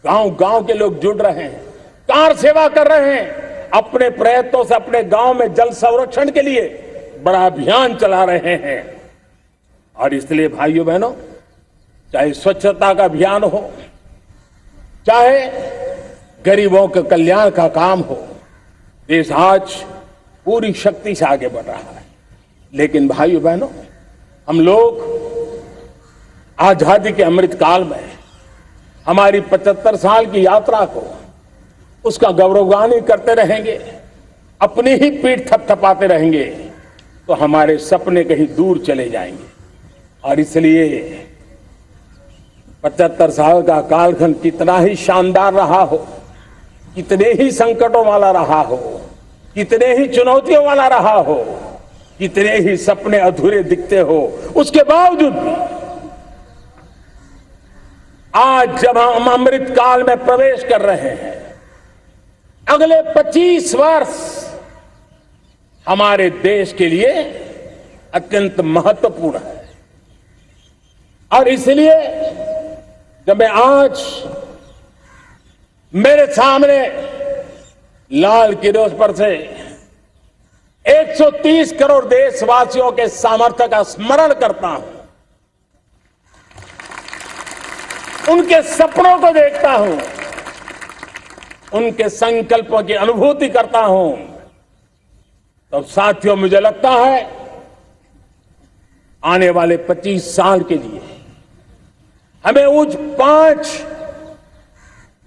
गांव गांव के लोग जुड़ रहे हैं, कार सेवा कर रहे हैं, अपने प्रयत्नों से अपने गांव में जल संरक्षण के लिए बड़ा अभियान चला रहे हैं। और इसलिए भाइयों बहनों, चाहे स्वच्छता का अभियान हो, चाहे गरीबों के कल्याण का काम हो, देश आज पूरी शक्ति से आगे बढ़ रहा है। लेकिन भाइयों बहनों, हम लोग आजादी के अमृत काल में हमारी 75 साल की यात्रा को उसका गौरवगान करते रहेंगे, अपनी ही पीठ थपथपाते रहेंगे, तो हमारे सपने कहीं दूर चले जाएंगे। और इसलिए 75 साल का कालखंड कितना ही शानदार रहा हो, कितने ही संकटों वाला रहा हो, कितने ही चुनौतियों वाला रहा हो, कितने ही सपने अधूरे दिखते हो, उसके बावजूद भी आज जब हम अमृत काल में प्रवेश कर रहे हैं, अगले 25 वर्ष हमारे देश के लिए अत्यंत महत्वपूर्ण है। और इसलिए जब मैं आज मेरे सामने लाल किले पर से 130 करोड़ देशवासियों के सामर्थ्य का स्मरण करता हूं, उनके सपनों को देखता हूं, उनके संकल्पों की अनुभूति करता हूं, तो साथियों मुझे लगता है आने वाले 25 साल के लिए हमें उस 5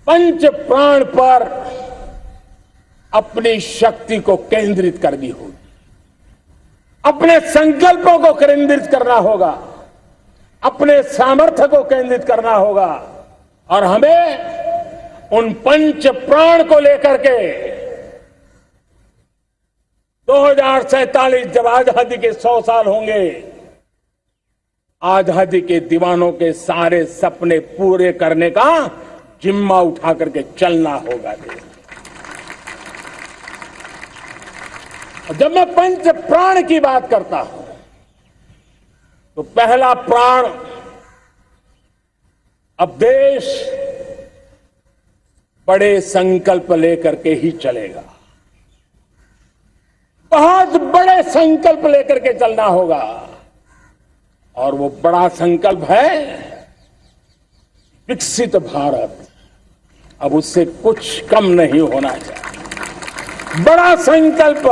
पंच प्राण पर अपनी शक्ति को केंद्रित करनी होगी, अपने संकल्पों को केंद्रित करना होगा, अपने सामर्थ्य को केंद्रित करना होगा। और हमें उन पंच प्राण को लेकर के 2047 जब आजादी के 100 साल होंगे, आजादी के दीवानों के सारे सपने पूरे करने का जिम्मा उठा करके चलना होगा। जब मैं पंच प्राण की बात करता हूं, तो पहला प्राण, अब देश बड़े संकल्प लेकर के ही चलेगा, बहुत बड़े संकल्प लेकर के चलना होगा। और वो बड़ा संकल्प है विकसित भारत, अब उससे कुछ कम नहीं होना चाहिए। बड़ा संकल्प।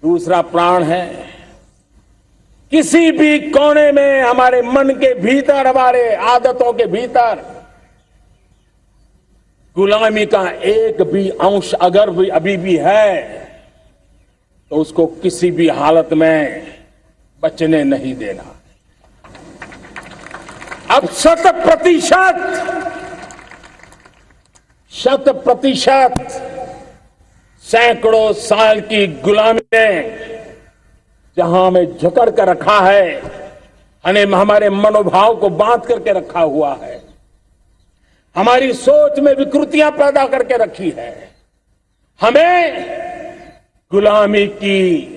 दूसरा प्राण है किसी भी कोने में हमारे मन के भीतर, हमारे आदतों के भीतर गुलामी का एक भी अंश अगर भी अभी भी है तो उसको किसी भी हालत में बचने नहीं देना। अब 100% सैकड़ों साल की गुलामी ने जहां हमें जकड़ कर रखा है, हमारे मनोभाव को बांध करके रखा हुआ है, हमारी सोच में विकृतियां पैदा करके रखी है, हमें गुलामी की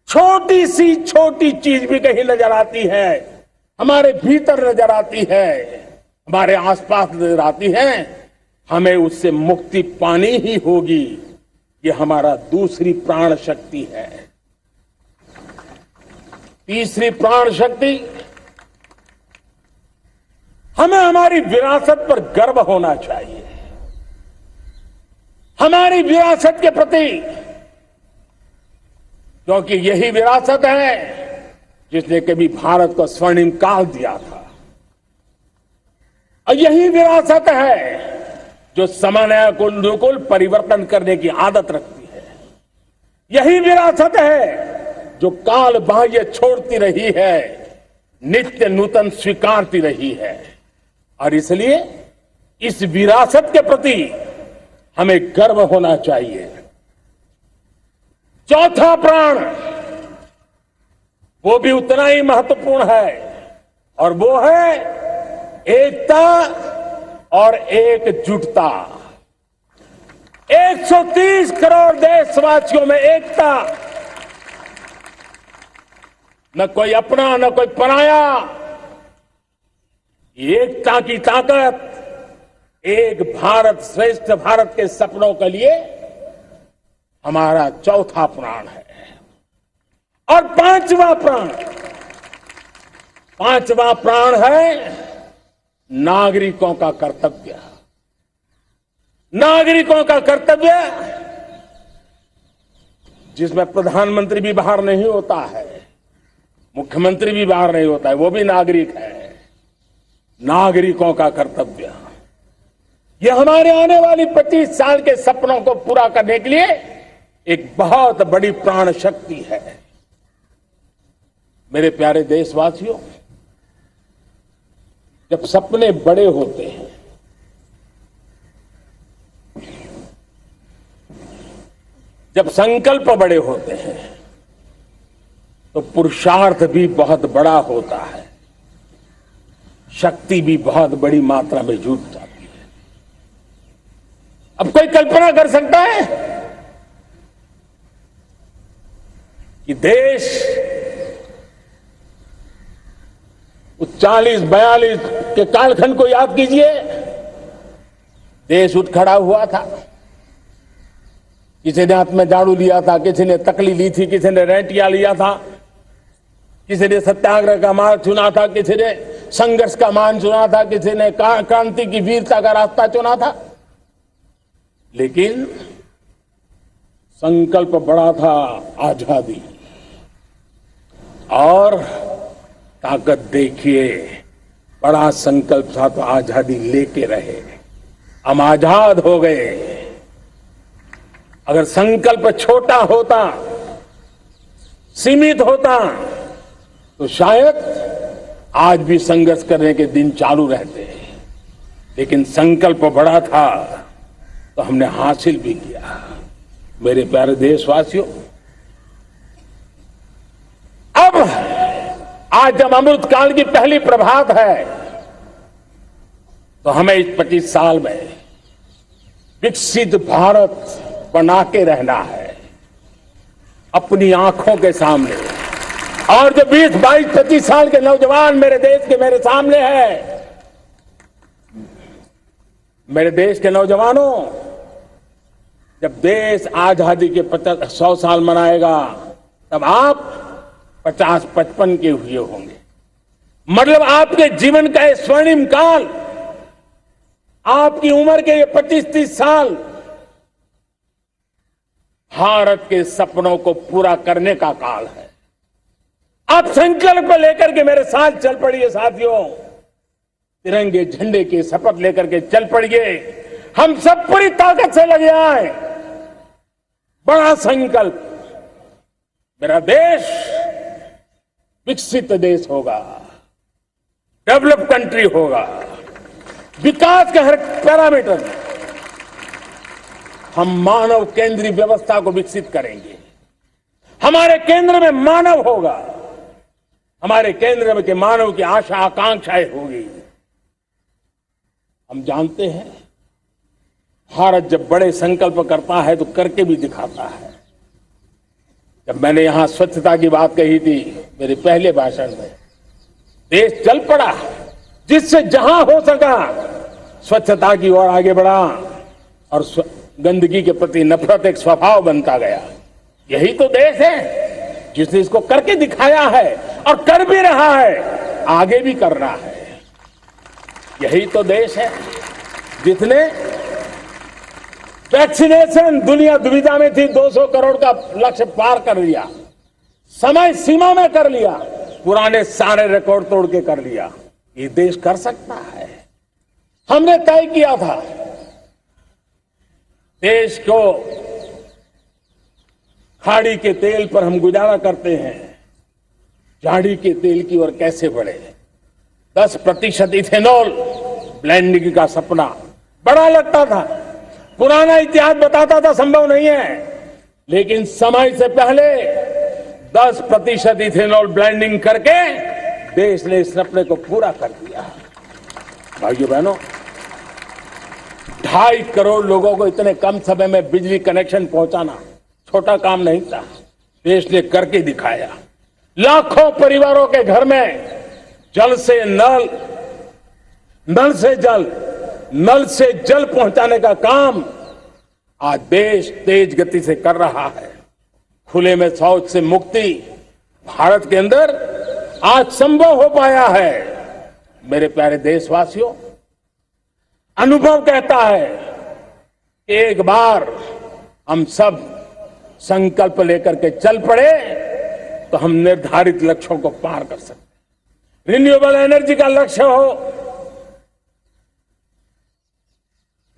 छोटी चीज भी कहीं नजर आती है, हमारे भीतर नजर आती है, हमारे आसपास नजर आती है, हमें उससे मुक्ति पानी ही होगी। ये हमारा दूसरी प्राण शक्ति है। तीसरी प्राण शक्ति, हमें हमारी विरासत पर गर्व होना चाहिए। हमारी विरासत के प्रति, क्योंकि यही विरासत है जिसने कभी भारत को स्वर्णिम काल दिया था, और यही विरासत है जो समय को अनुकूल परिवर्तन करने की आदत रखती है। यही विरासत है जो काल बाह्य छोड़ती रही है, नित्य नूतन स्वीकारती रही है। और इसलिए इस विरासत के प्रति हमें गर्व होना चाहिए। चौथा प्राण, वो भी उतना ही महत्वपूर्ण है, और वो है एकता और एकजुटता। 130 करोड़ देशवासियों में एकता, न कोई अपना न कोई पराया। एकता की ताकत एक भारत श्रेष्ठ भारत के सपनों के लिए हमारा चौथा प्राण है। और पांचवा प्राण है नागरिकों का कर्तव्य। नागरिकों का कर्तव्य जिसमें प्रधानमंत्री भी बाहर नहीं होता है, मुख्यमंत्री भी बाहर नहीं होता है, वो भी नागरिक है। नागरिकों का कर्तव्य, यह हमारे आने वाली 25 साल के सपनों को पूरा करने के लिए एक बहुत बड़ी प्राण शक्ति है। मेरे प्यारे देशवासियों, जब सपने बड़े होते हैं, जब संकल्प बड़े होते हैं, तो पुरुषार्थ भी बहुत बड़ा होता है, शक्ति भी बहुत बड़ी मात्रा में जुट जाती है। अब कोई कल्पना कर सकता है कि देश 40-42 के कालखंड को याद कीजिए। देश उठ खड़ा हुआ था, किसी ने हाथ में झाड़ू लिया था, किसी ने तकली ली थी, किसी ने रेंटिया लिया था, किसी ने सत्याग्रह का मार्ग चुना था, किसी ने संघर्ष का मान चुना था, किसी ने क्रांति की वीरता का रास्ता चुना था। लेकिन संकल्प बड़ा था, आजादी। और ताकत देखिए, बड़ा संकल्प था तो आजादी लेके रहे, हम आजाद हो गए। अगर संकल्प छोटा होता, सीमित होता, तो शायद आज भी संघर्ष करने के दिन चालू रहते। लेकिन संकल्प बड़ा था तो हमने हासिल भी किया। मेरे प्यारे देशवासियों, अब आज जब अमृत काल की पहली प्रभात है, तो हमें इस 25 साल में विकसित भारत बना के रहना है अपनी आंखों के सामने। और जो 20, 22, 25 साल के नौजवान मेरे देश के मेरे सामने है, मेरे देश के नौजवानों, जब देश आजादी के 100 साल मनाएगा, तब आप 50-55 के हुए होंगे। मतलब आपके जीवन का ये स्वर्णिम काल, आपकी उम्र के ये 25-30 साल भारत के सपनों को पूरा करने का काल है। आप संकल्प लेकर के मेरे साथ चल पड़िए साथियों, तिरंगे झंडे की शपथ लेकर के चल पड़िए। हम सब पूरी ताकत से लगे आए। बड़ा संकल्प, मेरा देश विकसित देश होगा, डेवलप कंट्री होगा। विकास के हर पैरामीटर में हम मानव केंद्रीय व्यवस्था को विकसित करेंगे। हमारे केंद्र में मानव होगा, हमारे केंद्र में के मानव की आशा आकांक्षाएं होगी। हम जानते हैं भारत जब बड़े संकल्प करता है तो करके भी दिखाता है। जब मैंने यहां स्वच्छता की बात कही थी मेरे पहले भाषण में, देश चल पड़ा, जिससे जहां हो सका स्वच्छता की ओर आगे बढ़ा और गंदगी के प्रति नफरत एक स्वभाव बनता गया। यही तो देश है जिसने इसको करके दिखाया है और कर भी रहा है, आगे भी करना है। यही तो देश है जिसने वैक्सीनेशन, दुनिया दुविधा में थी, 200 करोड़ का लक्ष्य पार कर लिया, समय सीमा में कर लिया, पुराने सारे रिकॉर्ड तोड़ के कर लिया। ये देश कर सकता है। हमने तय किया था देश को, खाड़ी के तेल पर हम गुजारा करते हैं, झाड़ी के तेल की ओर कैसे बढ़े। 10% इथेनॉल ब्लेंडिंग का सपना बड़ा लगता था, पुराना इतिहास बताता था संभव नहीं है, लेकिन समय से पहले 10% इथेनॉल ब्लेंडिंग करके देश ने इस सपने को पूरा कर दिया। भाइयों बहनों, 2.5 करोड़ लोगों को इतने कम समय में बिजली कनेक्शन पहुंचाना छोटा काम नहीं था, देश ने करके दिखाया। लाखों परिवारों के घर में जल से नल, नल से जल, नल से जल पहुंचाने का काम आज देश तेज गति से कर रहा है। खुले में शौच से मुक्ति भारत के अंदर आज संभव हो पाया है। मेरे प्यारे देशवासियों, अनुभव कहता है कि एक बार हम सब संकल्प लेकर के चल पड़े तो हम निर्धारित लक्ष्यों को पार कर सकते। रिन्यूएबल एनर्जी का लक्ष्य हो,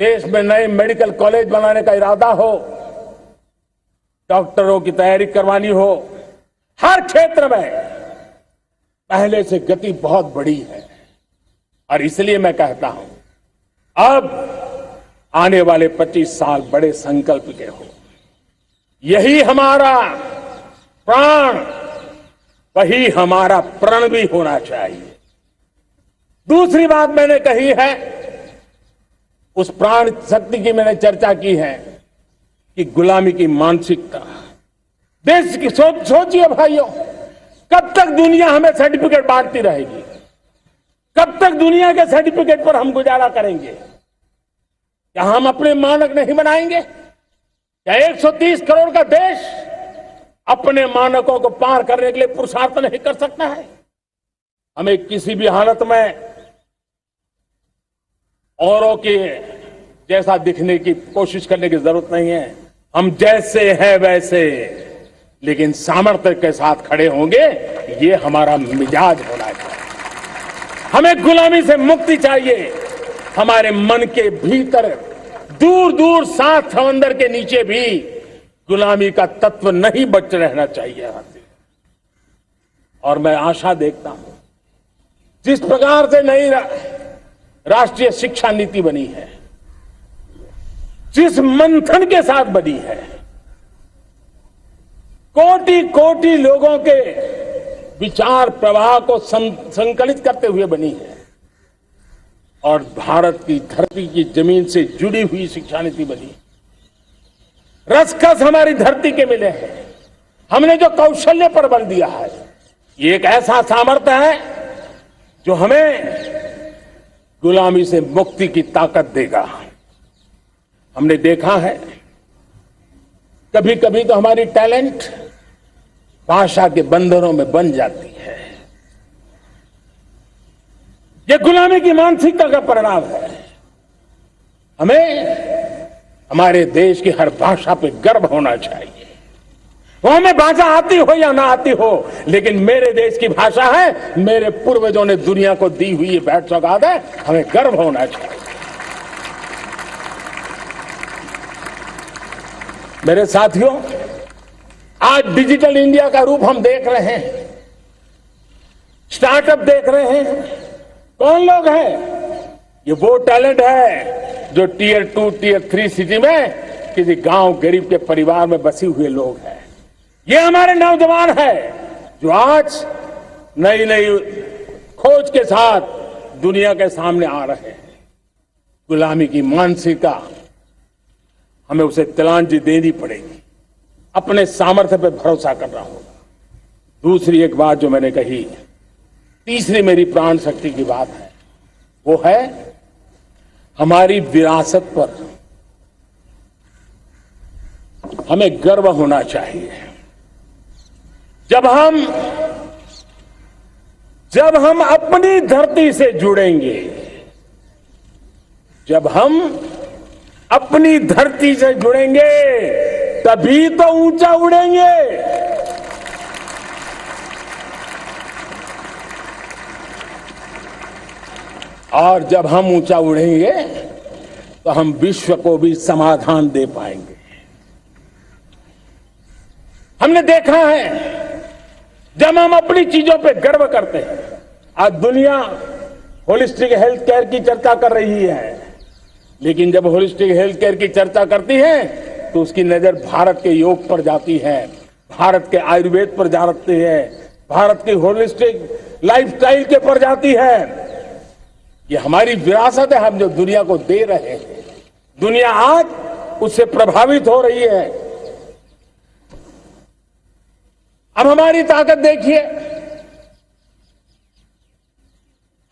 देश में नए मेडिकल कॉलेज बनाने का इरादा हो, डॉक्टरों की तैयारी करवानी हो, हर क्षेत्र में पहले से गति बहुत बड़ी है। और इसलिए मैं कहता हूं, अब आने वाले 25 साल बड़े संकल्प के हो। यही हमारा प्राण, वही हमारा प्रण भी होना चाहिए। दूसरी बात मैंने कही है, उस प्राण शक्ति की मैंने चर्चा की है कि गुलामी की मानसिकता। देश की सोचिए भाइयों, कब तक दुनिया हमें सर्टिफिकेट बांटती रहेगी? कब तक दुनिया के सर्टिफिकेट पर हम गुजारा करेंगे? क्या हम अपने मानक नहीं बनाएंगे? क्या 130 करोड़ का देश अपने मानकों को पार करने के लिए पुरुषार्थ नहीं कर सकता है? हमें किसी भी हालत में औरों के जैसा दिखने की कोशिश करने की जरूरत नहीं है। हम जैसे हैं वैसे, लेकिन सामर्थ्य के साथ खड़े होंगे, ये हमारा मिजाज होना चाहिए। हमें गुलामी से मुक्ति चाहिए। हमारे मन के भीतर दूर दूर 7 समंदर के नीचे भी गुलामी का तत्व नहीं बच रहना चाहिए। और मैं आशा देखता हूं, जिस प्रकार से नई राष्ट्रीय शिक्षा नीति बनी है, जिस मंथन के साथ बनी है, कोटि कोटि लोगों के विचार प्रवाह को संकलित करते हुए बनी है, और भारत की धरती की जमीन से जुड़ी हुई शिक्षा नीति बनी। रसखस हमारी धरती के मिले हैं। हमने जो कौशल्य पर बल दिया है, ये एक ऐसा सामर्थ्य है जो हमें गुलामी से मुक्ति की ताकत देगा। हमने देखा है कभी कभी तो हमारी टैलेंट भाषा के बंधनों में बन जाती है। ये गुलामी की मानसिकता का परिणाम है। हमें हमारे देश की हर भाषा पे गर्व होना चाहिए। वो हमें भाषा आती हो या ना आती हो, लेकिन मेरे देश की भाषा है, मेरे पूर्वजों ने दुनिया को दी हुई ये भेंट सौगात है, हमें गर्व होना चाहिए। मेरे साथियों, आज डिजिटल इंडिया का रूप हम देख रहे हैं, स्टार्टअप देख रहे हैं। कौन लोग हैं? ये वो टैलेंट है जो टियर 2, टियर 3 सिटी में किसी गांव गरीब के परिवार में बसे हुए लोग हैं। ये हमारे नौजवान हैं जो आज नई नई खोज के साथ दुनिया के सामने आ रहे हैं। गुलामी की मानसिकता हमें उसे तिलांजलि देनी पड़ेगी, अपने सामर्थ्य पर भरोसा करना होगा। दूसरी एक बात जो मैंने कही, तीसरी मेरी प्राण शक्ति की बात है, वो है हमारी विरासत पर हमें गर्व होना चाहिए। जब हम अपनी धरती से जुड़ेंगे, जब हम अपनी धरती से जुड़ेंगे, तभी तो ऊंचा उड़ेंगे। और जब हम ऊंचा उड़ेंगे तो हम विश्व को भी समाधान दे पाएंगे। हमने देखा है, जब हम अपनी चीजों पे गर्व करते हैं, आज दुनिया होलिस्टिक हेल्थ केयर की चर्चा कर रही है, लेकिन जब होलिस्टिक हेल्थ केयर की चर्चा करती है तो उसकी नजर भारत के योग पर जाती है, भारत के आयुर्वेद पर जाती है, भारत की होलिस्टिक लाइफस्टाइल के पर जाती है। ये हमारी विरासत है, हम जो दुनिया को दे रहे हैं। दुनिया आज उससे प्रभावित हो रही है। अब हमारी ताकत देखिए,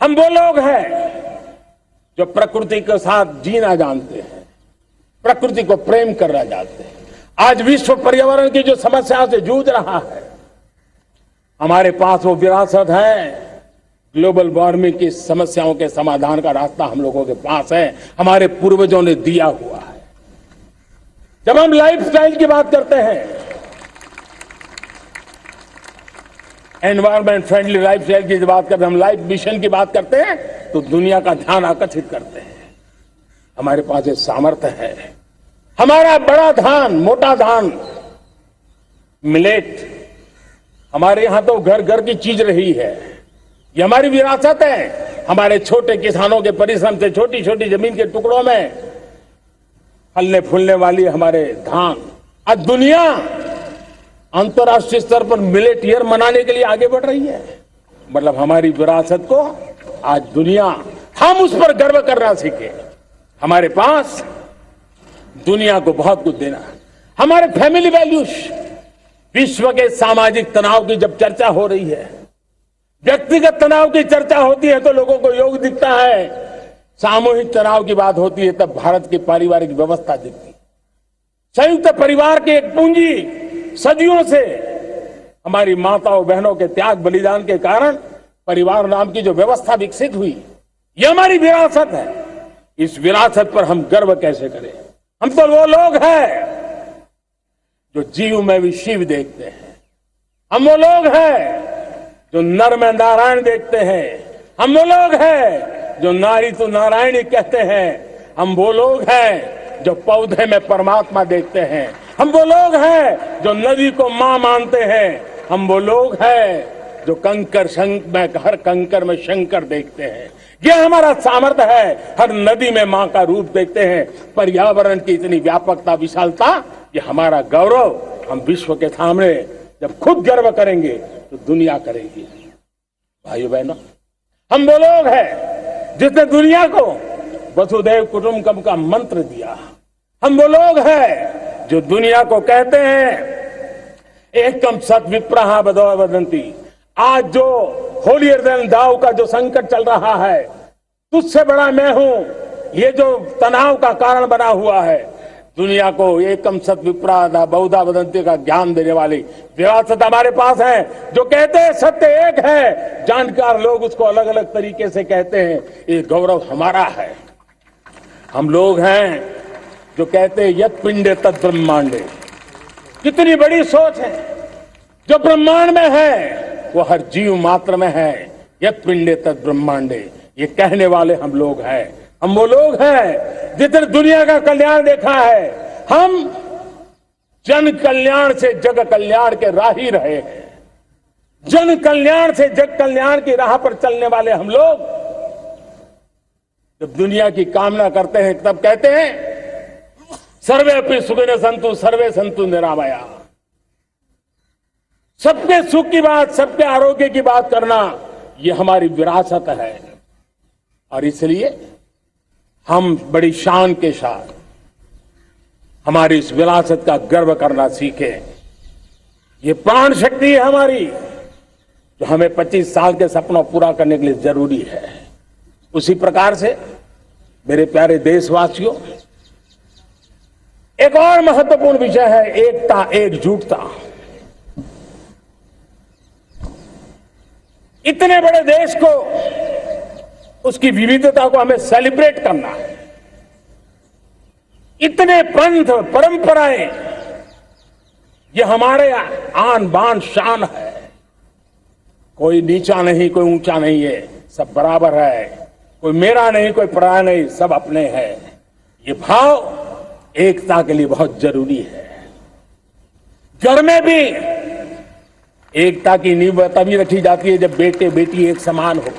हम वो लोग हैं जो प्रकृति के साथ जीना जानते हैं, प्रकृति को प्रेम करना जानते हैं। आज विश्व पर्यावरण की जो समस्याओं से जूझ रहा है, हमारे पास वो विरासत है। ग्लोबल वार्मिंग की समस्याओं के समाधान का रास्ता हम लोगों के पास है, हमारे पूर्वजों ने दिया हुआ है। जब हम लाइफस्टाइल की बात करते हैं, एनवायरमेंट फ्रेंडली लाइफस्टाइल की बात करते हैं, हम लाइफ मिशन की बात करते हैं, तो दुनिया का ध्यान आकर्षित करते हैं। हमारे पास ये सामर्थ्य है। हमारा बड़ा धान, मोटा धान, मिलेट, हमारे यहां तो घर घर की चीज रही है। ये हमारी विरासत है। हमारे छोटे किसानों के परिश्रम से छोटी छोटी जमीन के टुकड़ों में फलने फूलने वाली हमारे धान, आज दुनिया अंतर्राष्ट्रीय स्तर पर मिलेट ईयर मनाने के लिए आगे बढ़ रही है। मतलब हमारी विरासत को आज दुनिया, हम उस पर गर्व करना सीखे। हमारे पास दुनिया को बहुत कुछ देना है। हमारे फैमिली वैल्यूज, विश्व के सामाजिक तनाव की जब चर्चा हो रही है, व्यक्तिगत तनाव की चर्चा होती है तो लोगों को योग दिखता है, सामूहिक तनाव की बात होती है तब भारत की पारिवारिक व्यवस्था दिखती है। संयुक्त परिवार की एक पूंजी सदियों से हमारी माताओं बहनों के त्याग बलिदान के कारण परिवार नाम की जो व्यवस्था विकसित हुई, ये हमारी विरासत है। इस विरासत पर हम गर्व कैसे करें? हम तो वो लोग हैं जो जीव में भी शिव देखते हैं। हम वो लोग हैं जो नर में नारायण देखते हैं। हम वो लोग हैं जो नारी तो नारायणी कहते हैं। हम वो लोग हैं जो पौधे में परमात्मा देखते हैं। हम वो लोग हैं जो नदी को मां मानते हैं। हम वो लोग हैं जो हर कंकर में शंकर देखते हैं। ये हमारा सामर्थ्य है। हर नदी में मां का रूप देखते हैं। पर्यावरण की इतनी व्यापकता, विशालता, ये हमारा गौरव। हम विश्व के सामने जब खुद गर्व करेंगे तो दुनिया करेगी। भाइयों बहनों, हम वो लोग हैं जिसने दुनिया को वसुधैव कुटुंबकम का मंत्र दिया। हम वो लोग हैं जो दुनिया को कहते हैं एकम सत विप्रहा बदो वदंती। आज जो होलियर देन दाव का जो संकट चल रहा है, तुझसे बड़ा मैं हूं, ये जो तनाव का कारण बना हुआ है, दुनिया को एकम सत विप्रादा बहुधा वदंती का ज्ञान देने वाली विरासत हमारे पास है। जो कहते हैं सत्य एक है, जानकार लोग उसको अलग अलग तरीके से कहते हैं। ये गौरव हमारा है। हम लोग हैं जो कहते हैं यत पिंडे तत् ब्रह्मांडे। कितनी बड़ी सोच है। जो ब्रह्मांड में है वो हर जीव मात्र में है। यत पिंडे तत् ब्रह्मांडे, ये कहने वाले हम लोग हैं। हम वो लोग हैं जितने दुनिया का कल्याण देखा है। हम जन कल्याण से जग कल्याण के राही रहे हैं। जन कल्याण से जग कल्याण की राह पर चलने वाले हम लोग जब दुनिया की कामना करते हैं तब कहते हैं सर्वे अपनी सुखिनः सन्तु सर्वे सन्तु निरामया। सबके सुख की बात, सबके आरोग्य की बात करना, ये हमारी विरासत है। और इसलिए हम बड़ी शान के साथ हमारी इस विरासत का गर्व करना सीखें। ये प्राण शक्ति है हमारी, जो हमें 25 साल के सपनों पूरा करने के लिए जरूरी है। उसी प्रकार से मेरे प्यारे देशवासियों, एक और महत्वपूर्ण विषय है एकता, एकजुटता। इतने बड़े देश को, उसकी विविधता को हमें सेलिब्रेट करना है। इतने पंथ परंपराएं, ये हमारे आन बान शान है। कोई नीचा नहीं, कोई ऊंचा नहीं है, सब बराबर है। कोई मेरा नहीं, कोई पराया नहीं, सब अपने हैं। ये भाव एकता के लिए बहुत जरूरी है। घर में भी एकता की नींव तभी रखी जाती है जब बेटे बेटी एक समान हो।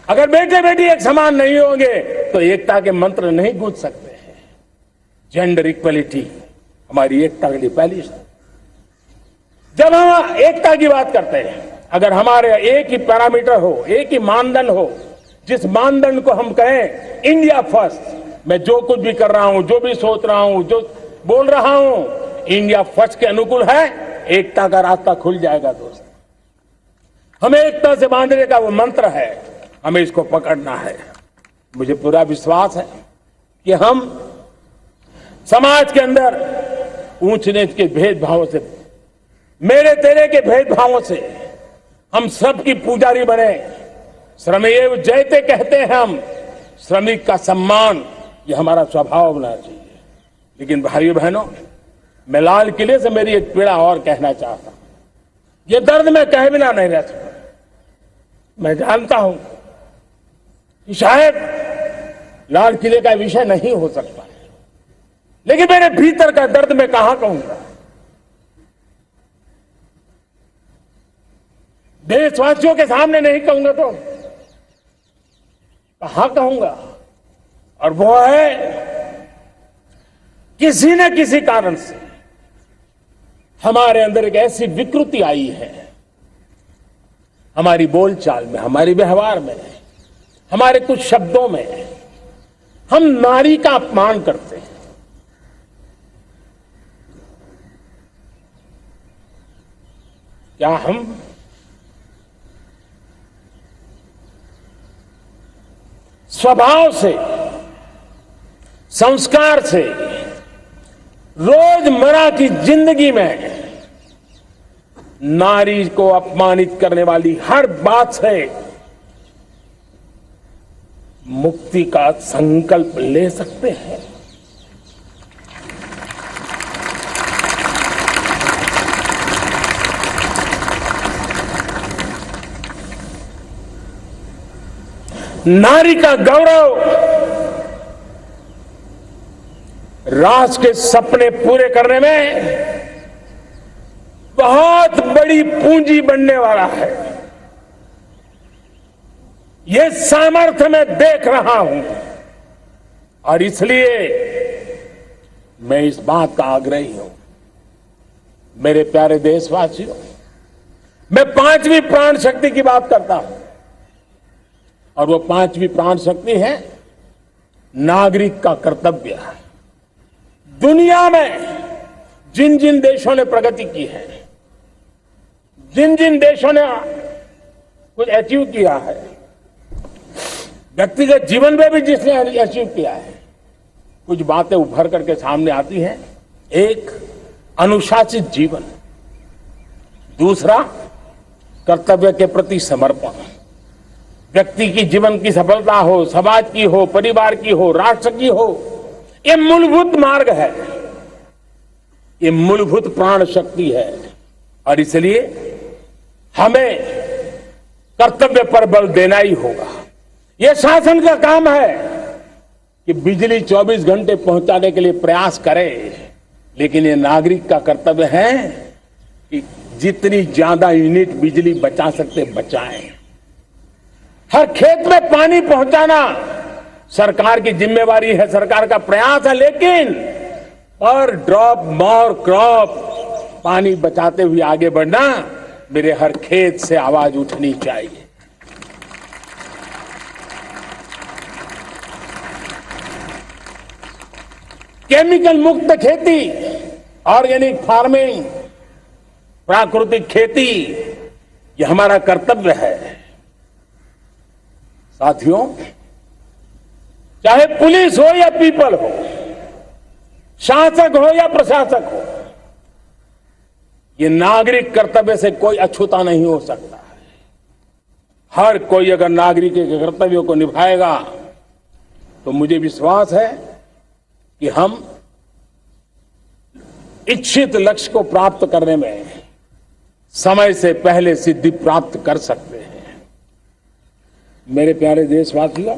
अगर बेटे बेटी एक समान नहीं होंगे तो एकता के मंत्र नहीं गूंज सकते हैं। जेंडर इक्वलिटी हमारी एकता के लिए पहली शर्त। जब हम एकता की बात करते हैं, अगर हमारे एक ही पैरामीटर हो, एक ही मानदंड हो, जिस मानदंड को हम कहें इंडिया फर्स्ट, मैं जो कुछ भी कर रहा हूं, जो भी सोच रहा हूं, जो बोल रहा हूं, इंडिया फर्स्ट के अनुकूल है, एकता का रास्ता खुल जाएगा। दोस्त, हमें एकता से बांधने का वो मंत्र है, हमें इसको पकड़ना है। मुझे पूरा विश्वास है कि हम समाज के अंदर ऊंच नीच के भेदभावों से, मेरे तेरे के भेदभावों से हम सब की पुजारी बने। श्रमेव जयते कहते हैं हम, श्रमिक का सम्मान, ये हमारा स्वभाव होना चाहिए। लेकिन भाइयों बहनों, मैं लाल किले से मेरी एक पीड़ा और कहना चाहता हूं। ये दर्द मैं कहे बिना नहीं रह सकता। मैं जानता हूं कि शायद लाल किले का विषय नहीं हो सकता, लेकिन मेरे भीतर का दर्द मैं कहां कहूंगा। देशवासियों के सामने नहीं कहूंगा तो कहां कहूंगा। और वो है, किसी न किसी कारण से हमारे अंदर एक ऐसी विकृति आई है, हमारी बोलचाल में, हमारे व्यवहार में, हमारे कुछ शब्दों में, हम नारी का अपमान करते हैं। क्या हम स्वभाव से, संस्कार से, रोजमर्रा की जिंदगी में नारी को अपमानित करने वाली हर बात से मुक्ति का संकल्प ले सकते हैं? नारी का गौरव राष्ट्र के सपने पूरे करने में बहुत बड़ी पूंजी बनने वाला है। ये सामर्थ्य मैं देख रहा हूं और इसलिए मैं इस बात का आग्रही हूं। मेरे प्यारे देशवासियों, मैं 5वीं प्राण शक्ति की बात करता हूं और वो 5वीं प्राण शक्ति है नागरिक का कर्तव्य। दुनिया में जिन जिन देशों ने प्रगति की है, जिन जिन देशों ने कुछ अचीव किया है, व्यक्तिगत जीवन में भी जिसने अचीव किया है, कुछ बातें उभर करके सामने आती हैं। एक, अनुशासित जीवन। दूसरा, कर्तव्य के प्रति समर्पण। व्यक्ति की जीवन की सफलता हो, समाज की हो, परिवार की हो, राष्ट्र की हो, ये मूलभूत मार्ग है, ये मूलभूत प्राण शक्ति है। और इसलिए हमें कर्तव्य पर बल देना ही होगा। यह शासन का काम है कि बिजली 24 घंटे पहुंचाने के लिए प्रयास करे, लेकिन ये नागरिक का कर्तव्य है कि जितनी ज्यादा यूनिट बिजली बचा सकते बचाएं। हर खेत में पानी पहुंचाना सरकार की जिम्मेवारी है, सरकार का प्रयास है, लेकिन पर ड्रॉप मोर क्रॉप, पानी बचाते हुए आगे बढ़ना, मेरे हर खेत से आवाज उठनी चाहिए। केमिकल मुक्त खेती, ऑर्गेनिक फार्मिंग, प्राकृतिक खेती, ये हमारा कर्तव्य है। साथियों, चाहे पुलिस हो या पीपल हो, शासक हो या प्रशासक हो, ये नागरिक कर्तव्य से कोई अछूता नहीं हो सकता है। हर कोई अगर नागरिक के कर्तव्यों को निभाएगा तो मुझे विश्वास है कि हम इच्छित लक्ष्य को प्राप्त करने में समय से पहले सिद्धि प्राप्त कर सकते हैं। मेरे प्यारे देशवासियों,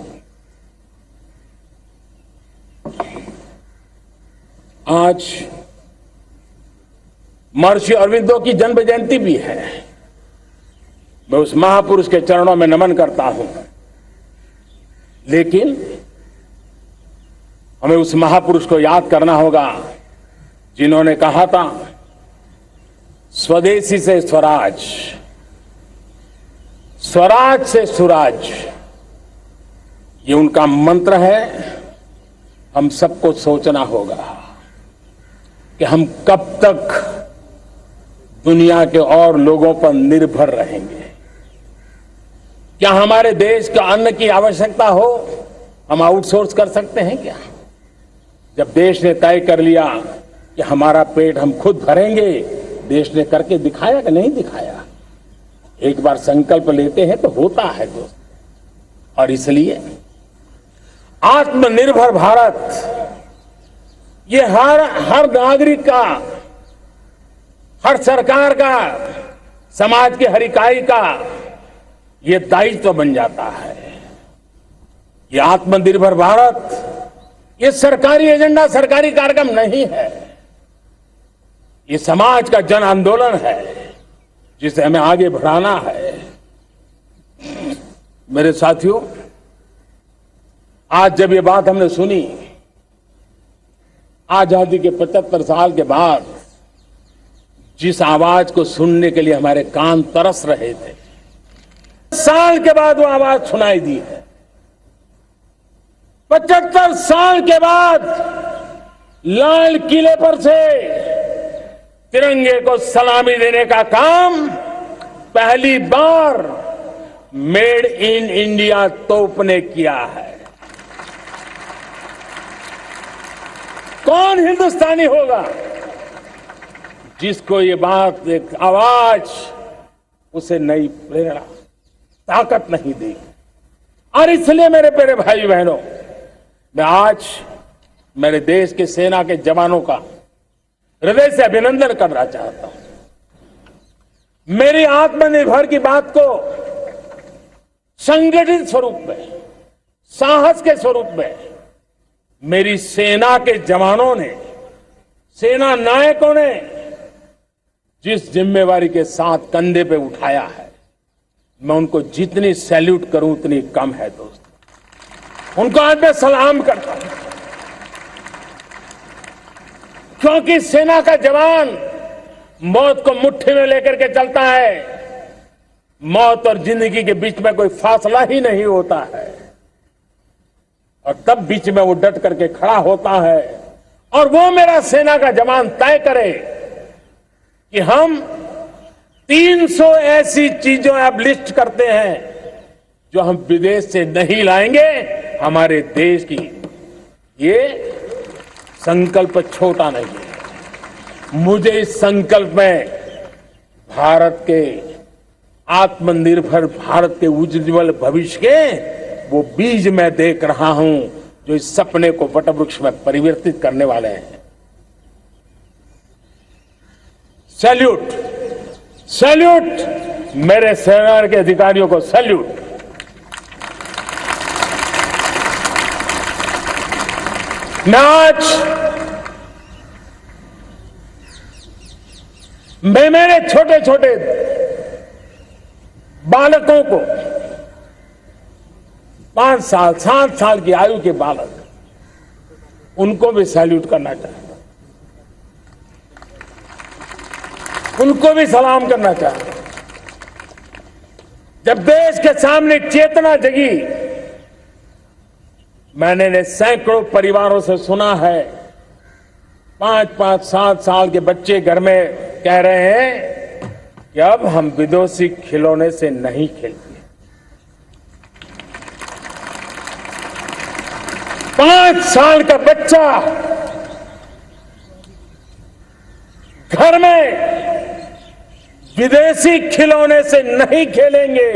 आज महर्षि अरविंदो की जन्म जयंती भी है। मैं उस महापुरुष के चरणों में नमन करता हूं, लेकिन हमें उस महापुरुष को याद करना होगा जिन्होंने कहा था, स्वदेशी से स्वराज, स्वराज से सुराज। ये उनका मंत्र है। हम सबको सोचना होगा कि हम कब तक दुनिया के और लोगों पर निर्भर रहेंगे। क्या हमारे देश का अन्न की आवश्यकता हो, हम आउटसोर्स कर सकते हैं क्या? जब देश ने तय कर लिया कि हमारा पेट हम खुद भरेंगे, देश ने करके दिखाया कि नहीं दिखाया? एक बार संकल्प लेते हैं तो होता है दोस्त। और इसलिए आत्मनिर्भर भारत, ये हर नागरिक का, हर सरकार का, समाज के हर इकाई का ये दायित्व बन जाता है। ये आत्मनिर्भर भारत, ये सरकारी एजेंडा, सरकारी कार्यक्रम नहीं है। ये समाज का जन आंदोलन है जिसे हमें आगे बढ़ाना है। मेरे साथियों, आज जब ये बात हमने सुनी, आजादी के 75 साल के बाद जिस आवाज को सुनने के लिए हमारे कान तरस रहे थे, साल के बाद वो आवाज सुनाई दी है। 75 साल के बाद लाल किले पर से तिरंगे को सलामी देने का काम पहली बार मेड इन इंडिया तोप ने किया है। कौन हिंदुस्तानी होगा जिसको ये बात, एक आवाज उसे नई प्रेरणा, ताकत नहीं दी? और इसलिए मेरे प्यारे भाई बहनों, मैं आज मेरे देश के सेना के जवानों का हृदय से अभिनंदन करना चाहता हूं। मेरी आत्मनिर्भर की बात को संगठित स्वरूप में, साहस के स्वरूप में मेरी सेना के जवानों ने, सेना नायकों ने जिस जिम्मेवारी के साथ कंधे पे उठाया है, मैं उनको जितनी सैल्यूट करूं उतनी कम है दोस्त। उनको आज मैं सलाम करता हूं, क्योंकि सेना का जवान मौत को मुट्ठी में लेकर के चलता है। मौत और जिंदगी के बीच में कोई फासला ही नहीं होता है, और तब बीच में वो डट करके खड़ा होता है। और वो मेरा सेना का जवान तय करे कि हम 300 ऐसी चीजों अब लिस्ट करते हैं जो हम विदेश से नहीं लाएंगे, हमारे देश की। ये संकल्प छोटा नहीं है। मुझे इस संकल्प में भारत के आत्मनिर्भर भारत के उज्ज्वल भविष्य के वो बीज मैं देख रहा हूं जो इस सपने को वटवृक्ष में परिवर्तित करने वाले हैं। सैल्यूट, सैल्यूट मेरे सेना के अधिकारियों को, सैल्यूट। मैं मेरे छोटे छोटे बालकों को 5 साल 7 साल की आयु के बालक, उनको भी सैल्यूट करना चाहता हूं, उनको भी सलाम करना चाहता हूं। जब देश के सामने चेतना जगी, मैंने सैकड़ों परिवारों से सुना है 5-5, 7 साल के बच्चे घर में कह रहे हैं कि अब हम विदेशी खिलौने से नहीं खेलते। 5 साल का बच्चा घर में विदेशी खिलौने से नहीं खेलेंगे,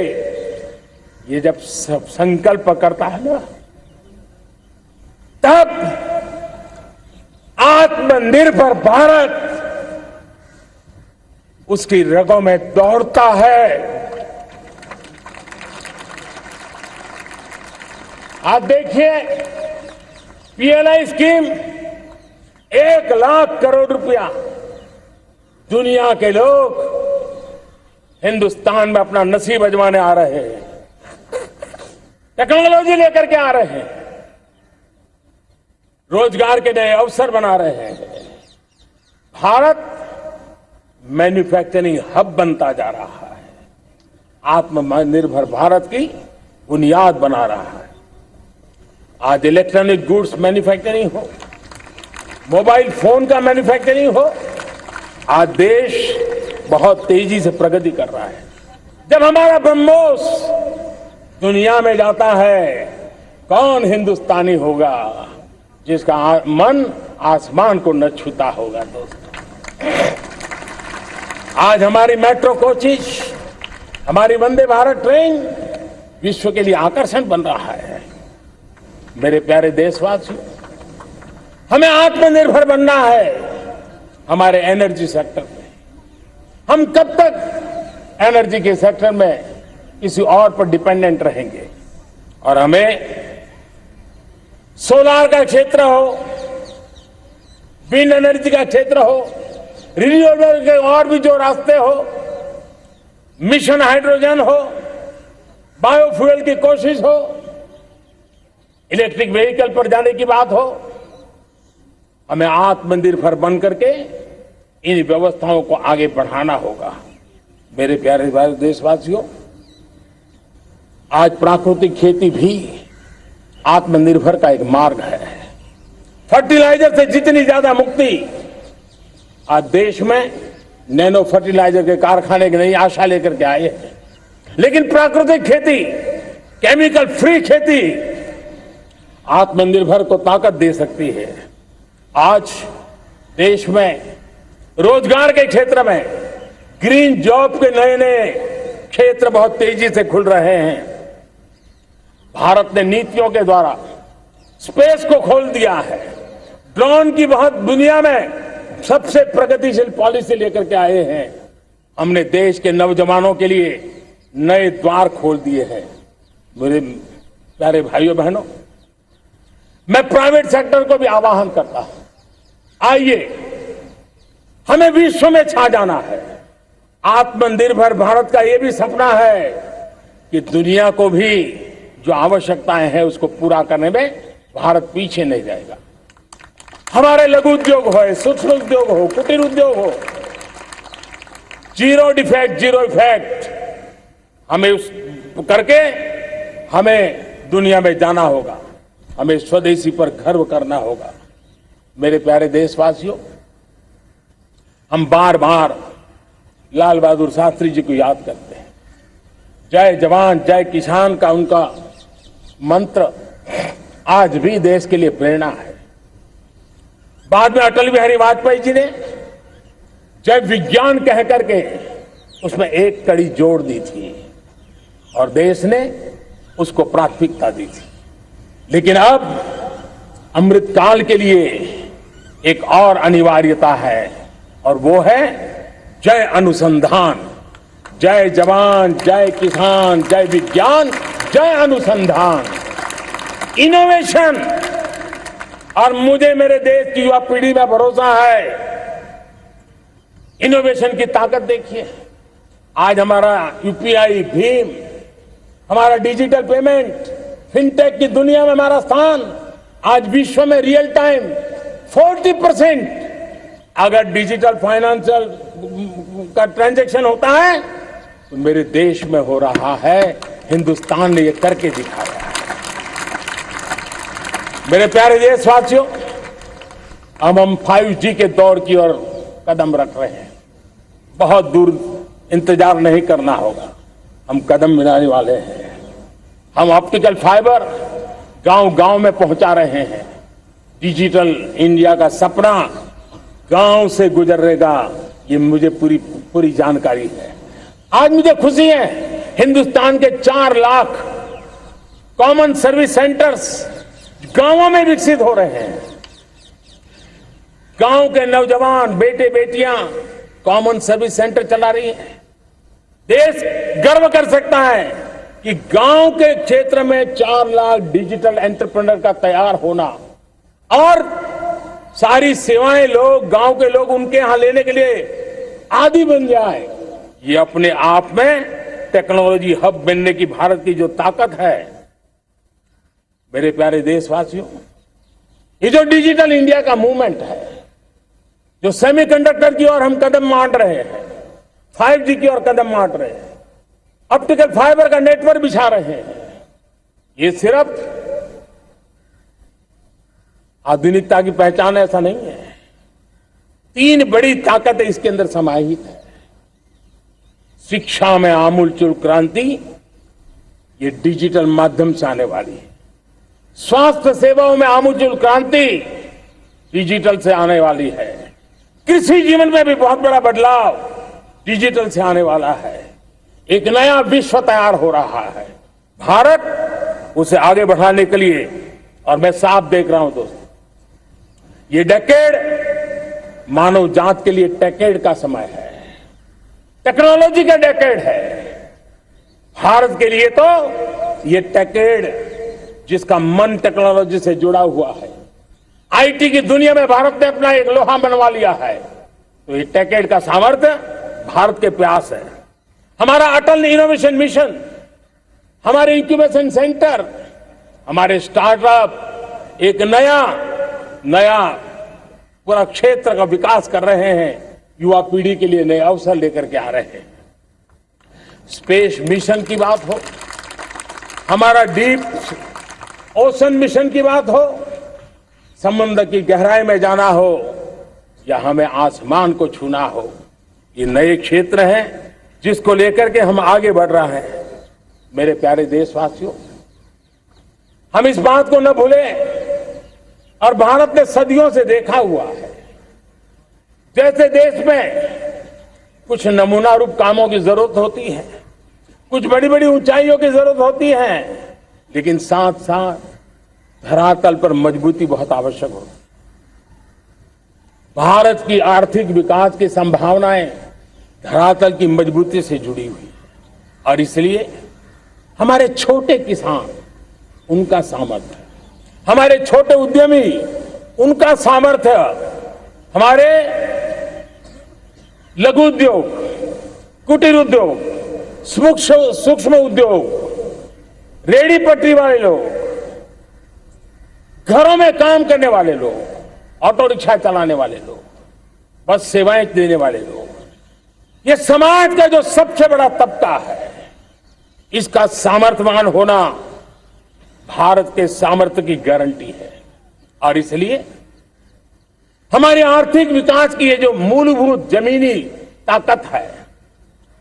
ये जब सब संकल्प करता है ना, तब आत्मनिर्भर भारत उसकी रगों में दौड़ता है। आप देखिए, पीएलआई स्कीम 1 लाख करोड़ रुपया दुनिया के लोग हिंदुस्तान में अपना नसीब आजमाने आ रहे हैं, टेक्नोलॉजी लेकर के आ रहे हैं, रोजगार के नए अवसर बना रहे हैं। भारत मैन्युफैक्चरिंग हब बनता जा रहा है, आत्मनिर्भर भारत की बुनियाद बना रहा है। आज इलेक्ट्रॉनिक गुड्स मैन्युफैक्चरिंग हो, मोबाइल फोन का मैन्युफैक्चरिंग हो, आज देश बहुत तेजी से प्रगति कर रहा है। जब हमारा ब्रह्मोस दुनिया में जाता है, कौन हिंदुस्तानी होगा जिसका मन आसमान को न छूता होगा। दोस्तों, आज हमारी मेट्रो कोचेज, हमारी वंदे भारत ट्रेन विश्व के लिए आकर्षण बन रहा है। मेरे प्यारे देशवासियों, हमें आत्मनिर्भर बनना है हमारे एनर्जी सेक्टर में। हम कब तक एनर्जी के सेक्टर में किसी और पर डिपेंडेंट रहेंगे? और हमें सोलार का क्षेत्र हो, विंड एनर्जी का क्षेत्र हो, रिन्यूएबल के और भी जो रास्ते हो, मिशन हाइड्रोजन हो, बायोफ्यूल की कोशिश हो, इलेक्ट्रिक व्हीकल पर जाने की बात हो, हमें आत्मनिर्भर बन करके इन व्यवस्थाओं को आगे बढ़ाना होगा। मेरे प्यारे भाई देशवासियों, आज प्राकृतिक खेती भी आत्मनिर्भर का एक मार्ग है। फर्टिलाइजर से जितनी ज्यादा मुक्ति, आज देश में नैनो फर्टिलाइजर के कारखाने की नई आशा लेकर के आए हैं। लेकिन प्राकृतिक खेती, केमिकल फ्री खेती आत्मनिर्भर को ताकत दे सकती है। आज देश में रोजगार के क्षेत्र में ग्रीन जॉब के नए नए क्षेत्र बहुत तेजी से खुल रहे हैं। भारत ने नीतियों के द्वारा स्पेस को खोल दिया है। ड्रोन की बहुत दुनिया में सबसे प्रगतिशील पॉलिसी लेकर के आए हैं। हमने देश के नौजवानों के लिए नए द्वार खोल दिए हैं। मेरे प्यारे भाइयों बहनों, मैं प्राइवेट सेक्टर को भी आह्वान करता हूं, आइए हमें विश्व में छा जाना है। आत्मनिर्भर भारत का यह भी सपना है कि दुनिया को भी जो आवश्यकताएं हैं उसको पूरा करने में भारत पीछे नहीं जाएगा। हमारे लघु उद्योग हो, सूक्ष्म उद्योग हो, कुटीर उद्योग हो, जीरो डिफेक्ट जीरो इफेक्ट हमें उस करके हमें दुनिया में जाना होगा। हमें स्वदेशी पर गर्व करना होगा। मेरे प्यारे देशवासियों, हम बार बार लाल बहादुर शास्त्री जी को याद करते हैं। जय जवान जय किसान का उनका मंत्र आज भी देश के लिए प्रेरणा है। बाद में अटल बिहारी वाजपेयी जी ने जय विज्ञान कह करके उसमें एक कड़ी जोड़ दी थी और देश ने उसको प्राथमिकता दी थी। लेकिन अब अमृतकाल के लिए एक और अनिवार्यता है और वो है जय अनुसंधान। जय जवान, जय किसान, जय विज्ञान, जय अनुसंधान, इनोवेशन। और मुझे मेरे देश की युवा पीढ़ी में भरोसा है। इनोवेशन की ताकत देखिए, आज हमारा यूपीआई, भीम, हमारा डिजिटल पेमेंट, फिनटेक की दुनिया में हमारा स्थान, आज विश्व में रियल टाइम 40% अगर डिजिटल फाइनेंशियल का ट्रांजैक्शन होता है तो मेरे देश में हो रहा है। हिंदुस्तान ने ये करके दिखाया है। मेरे प्यारे देशवासियों, अब हम 5G के दौर की ओर कदम रख रहे हैं। बहुत दूर इंतजार नहीं करना होगा, हम कदम मिलाने वाले हैं। हम ऑप्टिकल फाइबर गांव-गांव में पहुंचा रहे हैं। डिजिटल इंडिया का सपना गांव से गुजरेगा, ये मुझे पूरी जानकारी है। आज मुझे खुशी है, हिंदुस्तान के 4 लाख कॉमन सर्विस सेंटर्स गांवों में विकसित हो रहे हैं। गांव के नौजवान बेटे बेटियां कॉमन सर्विस सेंटर चला रही हैं। देश गर्व कर सकता है कि गांव के क्षेत्र में 4 लाख डिजिटल एंटरप्रेन्योर का तैयार होना और सारी सेवाएं लोग, गांव के लोग उनके यहां लेने के लिए आदी बन जाए, ये अपने आप में टेक्नोलॉजी हब बनने की भारत की जो ताकत है। मेरे प्यारे देशवासियों, ये जो डिजिटल इंडिया का मूवमेंट है, जो सेमीकंडक्टर की ओर हम कदम मांड रहे हैं, 5G की ओर कदम मांड रहे हैं, ऑप्टिकल फाइबर का नेटवर्क बिछा रहे हैं, ये सिर्फ आधुनिकता की पहचान ऐसा नहीं है। 3 बड़ी ताकतें इसके अंदर समाहित है। शिक्षा में आमूलचूल क्रांति, ये डिजिटल माध्यम से आने वाली है। स्वास्थ्य सेवाओं में आमूलचूल क्रांति डिजिटल से आने वाली है। कृषि जीवन में भी बहुत बड़ा बदलाव डिजिटल से आने वाला है। एक नया विश्व तैयार हो रहा है। भारत उसे आगे बढ़ाने के लिए, और मैं साफ देख रहा हूं दोस्तों, ये डेकेड मानव जात के लिए टेकेड का समय है, टेक्नोलॉजी का डेकेड है। भारत के लिए तो ये टेकेड जिसका मन टेक्नोलॉजी से जुड़ा हुआ है, आईटी की दुनिया में भारत ने अपना एक लोहा बनवा लिया है, तो ये टेकेड का सामर्थ्य भारत के प्रयास है। हमारा अटल इनोवेशन मिशन, हमारे इंक्यूबेशन सेंटर, हमारे स्टार्टअप एक नया पूरा क्षेत्र का विकास कर रहे हैं। युवा पीढ़ी के लिए नए अवसर लेकर के आ रहे हैं। स्पेस मिशन की बात हो, हमारा डीप ओशन मिशन की बात हो, समुद्र की गहराई में जाना हो या हमें आसमान को छूना हो, ये नए क्षेत्र हैं जिसको लेकर के हम आगे बढ़ रहे हैं। मेरे प्यारे देशवासियों, हम इस बात को न भूलें, और भारत ने सदियों से देखा हुआ है, जैसे देश में कुछ नमूना रूप कामों की जरूरत होती है, कुछ बड़ी बड़ी ऊंचाइयों की जरूरत होती है, लेकिन साथ साथ धरातल पर मजबूती बहुत आवश्यक होती है। भारत की आर्थिक विकास की संभावनाएं धरातल की मजबूती से जुड़ी हुई है, और इसलिए हमारे छोटे किसान, उनका सामर्थ्य, हमारे छोटे उद्यमी, उनका सामर्थ्य, हमारे लघु उद्योग, कुटीर उद्योग, सूक्ष्म उद्योग, रेडी पटरी वाले लोग, घरों में काम करने वाले लोग, ऑटो रिक्शा चलाने वाले लोग, बस सेवाएं देने वाले लोग, ये समाज का जो सबसे बड़ा तबका है, इसका सामर्थ्यवान होना भारत के सामर्थ्य की गारंटी है। और इसलिए हमारे आर्थिक विकास की ये जो मूलभूत जमीनी ताकत है,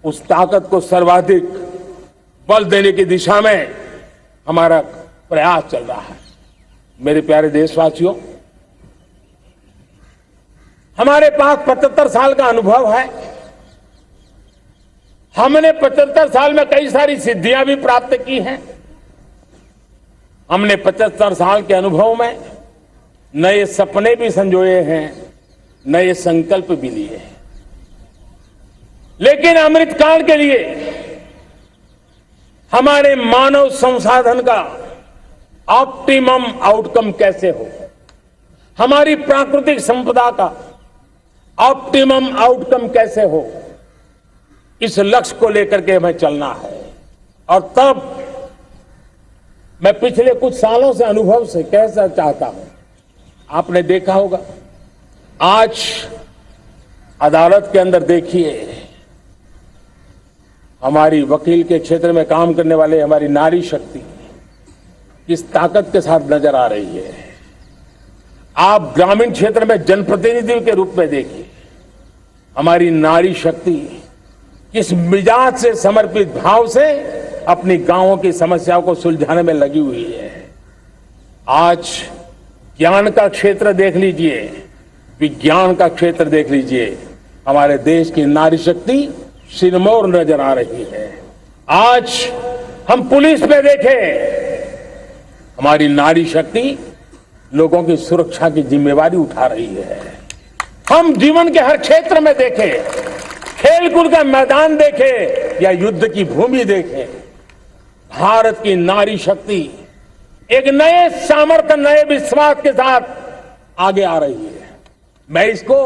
उस ताकत को सर्वाधिक बल देने की दिशा में हमारा प्रयास चल रहा है। मेरे प्यारे देशवासियों, हमारे पास 75 साल का अनुभव है। हमने 75 साल में कई सारी सिद्धियां भी प्राप्त की हैं। हमने 75 साल के अनुभव में नए सपने भी संजोए हैं, नए संकल्प भी लिए हैं। लेकिन अमृतकाल के लिए हमारे मानव संसाधन का ऑप्टिमम आउटकम कैसे हो, हमारी प्राकृतिक संपदा का ऑप्टिमम आउटकम कैसे हो, इस लक्ष्य को लेकर के हमें चलना है। और तब मैं पिछले कुछ सालों से अनुभव से कहना चाहता हूं, आपने देखा होगा आज अदालत के अंदर देखिए, हमारी वकील के क्षेत्र में काम करने वाले हमारी नारी शक्ति किस ताकत के साथ नजर आ रही है। आप ग्रामीण क्षेत्र में जनप्रतिनिधि के रूप में देखिए, हमारी नारी शक्ति किस मिजाज से, समर्पित भाव से अपनी गांवों की समस्याओं को सुलझाने में लगी हुई है। आज ज्ञान का क्षेत्र देख लीजिए, विज्ञान का क्षेत्र देख लीजिए, हमारे देश की नारी शक्ति सिरमौर नजर आ रही है। आज हम पुलिस में देखें, हमारी नारी शक्ति लोगों की सुरक्षा की जिम्मेवारी उठा रही है। हम जीवन के हर क्षेत्र में देखें, खेलकूद का मैदान देखें या युद्ध की भूमि देखें, भारत की नारी शक्ति एक नए सामर्थ्य, नए विश्वास के साथ आगे आ रही है। मैं इसको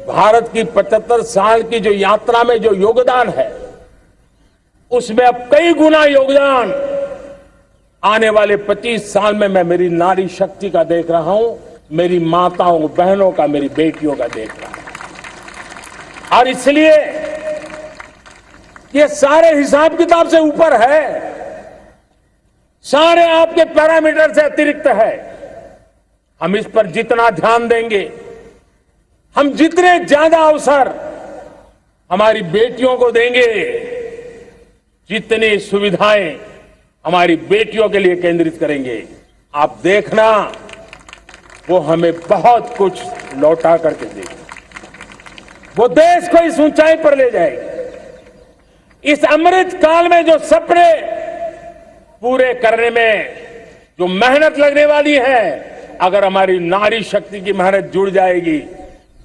भारत की 75 साल की जो यात्रा में जो योगदान है, उसमें अब कई गुना योगदान आने वाले 25 साल में मैं मेरी नारी शक्ति का देख रहा हूं, मेरी माताओं, बहनों का, मेरी बेटियों का देख रहा हूं। और इसलिए ये सारे हिसाब किताब से ऊपर है, सारे आपके पैरामीटर से अतिरिक्त है। हम इस पर जितना ध्यान देंगे, हम जितने ज्यादा अवसर हमारी बेटियों को देंगे, जितनी सुविधाएं हमारी बेटियों के लिए केंद्रित करेंगे, आप देखना वो हमें बहुत कुछ लौटा करके देगी। वो देश को इस ऊंचाई पर ले जाएगी। इस अमृत काल में जो सपने पूरे करने में जो मेहनत लगने वाली है, अगर हमारी नारी शक्ति की मेहनत जुड़ जाएगी,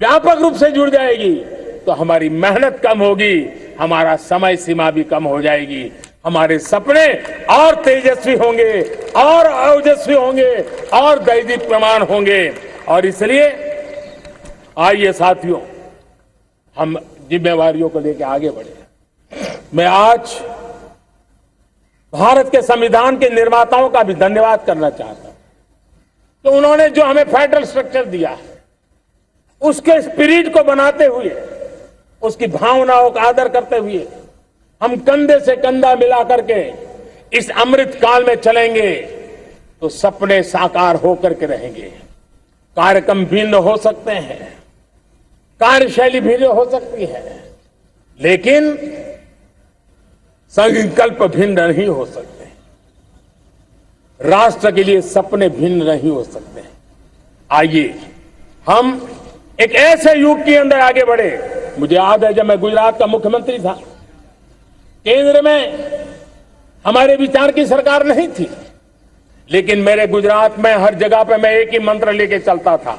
व्यापक रूप से जुड़ जाएगी, तो हमारी मेहनत कम होगी, हमारा समय सीमा भी कम हो जाएगी, हमारे सपने और तेजस्वी होंगे, और ओजस्वी होंगे, और दैदीप्यमान होंगे। और इसलिए आइए साथियों, हम जिम्मेवारियों को लेकर आगे बढ़े। मैं आज भारत के संविधान के निर्माताओं का भी धन्यवाद करना चाहता हूं कि उन्होंने जो हमें फेडरल स्ट्रक्चर दिया है, उसके स्पिरिट को बनाते हुए, उसकी भावनाओं का आदर करते हुए हम कंधे से कंधा मिला करके इस अमृत काल में चलेंगे तो सपने साकार होकर के रहेंगे। कार्यक्रम भिन्न हो सकते हैं, कार्यशैली भिन्न हो सकती है, लेकिन संकल्प भिन्न नहीं हो सकते। राष्ट्र के लिए सपने भिन्न नहीं हो सकते। आइए हम एक ऐसे युग के अंदर आगे बढ़े। मुझे याद है जब मैं गुजरात का मुख्यमंत्री था, केंद्र में हमारे विचार की सरकार नहीं थी, लेकिन मेरे गुजरात में हर जगह पे मैं एक ही मंत्र लेके चलता था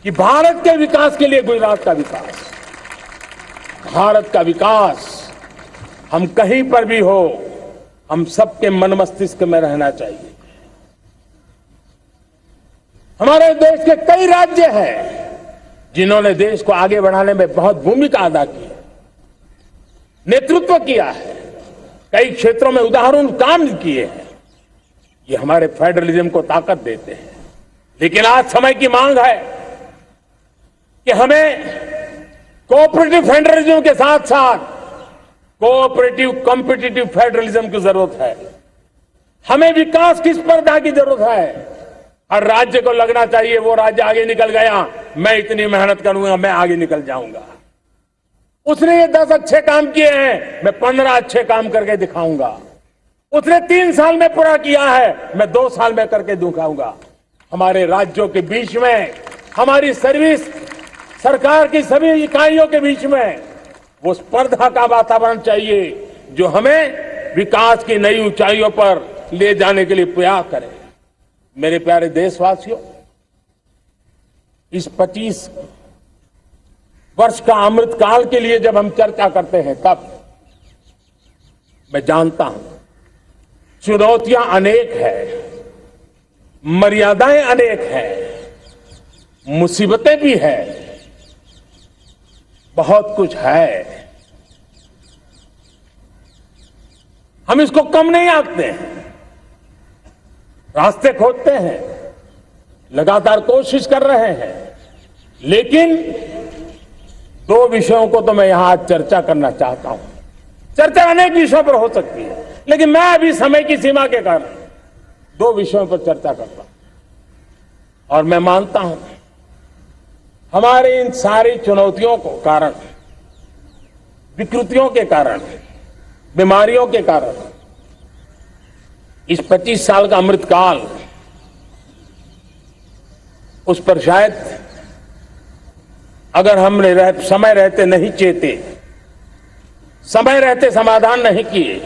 कि भारत के विकास के लिए गुजरात का विकास, भारत का विकास हम कहीं पर भी हो, हम सबके मन मस्तिष्क में रहना चाहिए। हमारे देश के कई राज्य हैं जिन्होंने देश को आगे बढ़ाने में बहुत भूमिका अदा की है, नेतृत्व किया है, कई क्षेत्रों में उदाहरण काम किए हैं। ये हमारे फेडरलिज्म को ताकत देते हैं। लेकिन आज समय की मांग है कि हमें कोऑपरेटिव फेडरलिज्म के साथ साथ कोऑपरेटिव कॉम्पिटिटिव फेडरलिज्म की जरूरत है। हमें विकास की स्पर्धा की जरूरत है। हर राज्य को लगना चाहिए वो राज्य आगे निकल गया, मैं इतनी मेहनत करूंगा, मैं आगे निकल जाऊंगा। उसने ये 10 अच्छे काम किए हैं, मैं 15 अच्छे काम करके दिखाऊंगा। उसने 3 साल में पूरा किया है, मैं 2 साल में करके दिखाऊंगा। हमारे राज्यों के बीच में हमारी सर्विस, सरकार की सभी इकाइयों के बीच में वो स्पर्धा का वातावरण चाहिए जो हमें विकास की नई ऊंचाइयों पर ले जाने के लिए प्रयास करे। मेरे प्यारे देशवासियों, इस 25 वर्ष का अमृतकाल के लिए जब हम चर्चा करते हैं तब मैं जानता हूं चुनौतियां अनेक है, मर्यादाएं अनेक है, मुसीबतें भी है, बहुत कुछ है। हम इसको कम नहीं आंकते हैं, रास्ते खोजते हैं, लगातार कोशिश कर रहे हैं, लेकिन 2 विषयों को तो मैं यहां आज चर्चा करना चाहता हूं। चर्चा अनेक विषयों पर हो सकती है, लेकिन मैं अभी समय की सीमा के कारण 2 विषयों पर चर्चा करता हूं। और मैं मानता हूं हमारे इन सारी चुनौतियों को कारण, विकृतियों के कारण, बीमारियों के कारण इस 25 साल का अमृतकाल, उस पर शायद अगर हमने समय रहते नहीं चेते, समय रहते समाधान नहीं किए,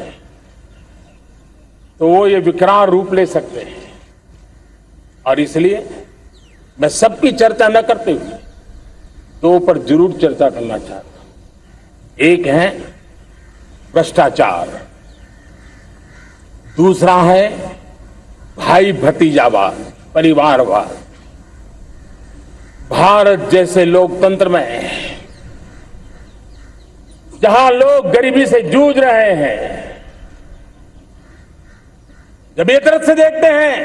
तो वो ये विकराल रूप ले सकते हैं। और इसलिए मैं सबकी चर्चा न करते हुए 2 पर जरूर चर्चा करना चाहता हूं। एक है भ्रष्टाचार, दूसरा है भाई भतीजावाद, परिवारवाद। भारत जैसे लोकतंत्र में जहां लोग गरीबी से जूझ रहे हैं, जब एक तरफ से देखते हैं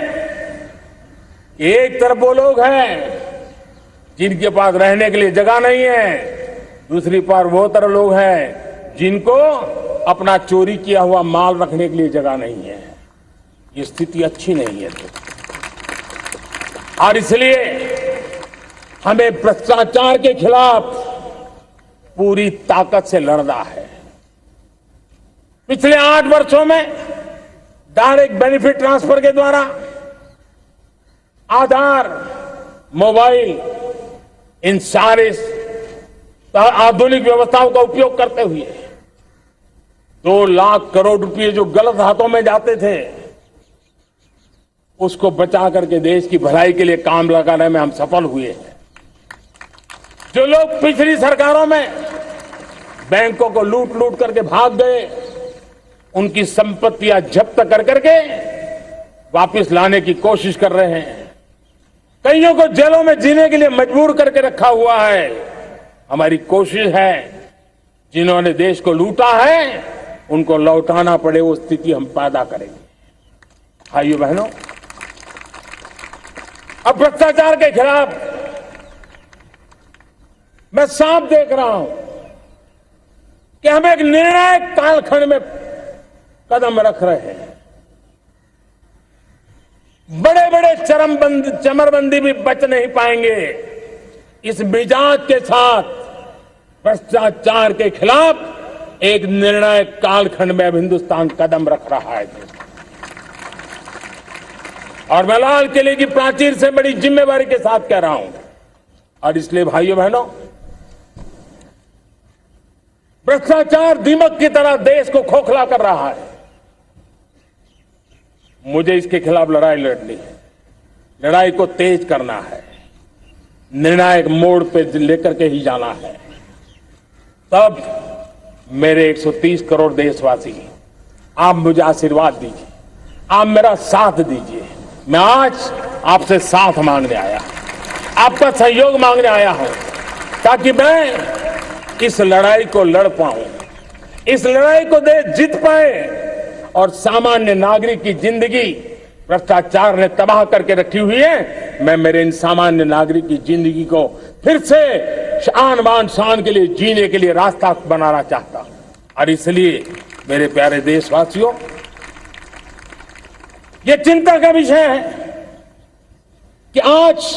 कि एक तरफ वो लोग हैं जिनके पास रहने के लिए जगह नहीं है, दूसरी पर वो तरह लोग हैं जिनको अपना चोरी किया हुआ माल रखने के लिए जगह नहीं है, ये स्थिति अच्छी नहीं है। और इसलिए हमें भ्रष्टाचार के खिलाफ पूरी ताकत से लड़ना है। पिछले 8 वर्षों में डायरेक्ट बेनिफिट ट्रांसफर के द्वारा, आधार, मोबाइल, इन सारे आधुनिक व्यवस्थाओं का उपयोग करते हुए 2 लाख करोड़ रुपए जो गलत हाथों में जाते थे, उसको बचा करके देश की भलाई के लिए काम लगाने में हम सफल हुए हैं। जो लोग पिछली सरकारों में बैंकों को लूट लूट करके भाग गए, उनकी संपत्तियां जब्त कर करके वापस लाने की कोशिश कर रहे हैं। कईयों को जेलों में जीने के लिए मजबूर करके रखा हुआ है। हमारी कोशिश है जिन्होंने देश को लूटा है उनको लौटाना पड़े, वो स्थिति हम पैदा करेंगे। भाइयों बहनों, अब भ्रष्टाचार के खिलाफ मैं साफ देख रहा हूं कि हम एक निर्णायक कालखंड में कदम रख रहे हैं। बड़े बड़े चमरबंदी भी बच नहीं पाएंगे। इस मिजाज के साथ भ्रष्टाचार के खिलाफ एक निर्णायक कालखंड में अब हिंदुस्तान कदम रख रहा है। और मैं लाल किले की प्राचीर से बड़ी जिम्मेवारी के साथ कह रहा हूं। और इसलिए भाइयों बहनों, भ्रष्टाचार दीमक की तरह देश को खोखला कर रहा है। मुझे इसके खिलाफ लड़ाई लड़नी है, लड़ाई को तेज करना है, निर्णायक मोड़ पे लेकर के ही जाना है। तब मेरे 130 करोड़ देशवासी, आप मुझे आशीर्वाद दीजिए, आप मेरा साथ दीजिए। मैं आज आपसे साथ मांगने आया, आपका सहयोग मांगने आया हूं, ताकि मैं इस लड़ाई को लड़ पाऊं, इस लड़ाई को देश जीत पाए और सामान्य नागरिक की जिंदगी भ्रष्टाचार ने तबाह करके रखी हुई है। मैं मेरे इन सामान्य नागरिक की जिंदगी को फिर से शान बान शान के लिए जीने के लिए रास्ता बनाना चाहता हूं। और इसलिए मेरे प्यारे देशवासियों, ये चिंता का विषय है कि आज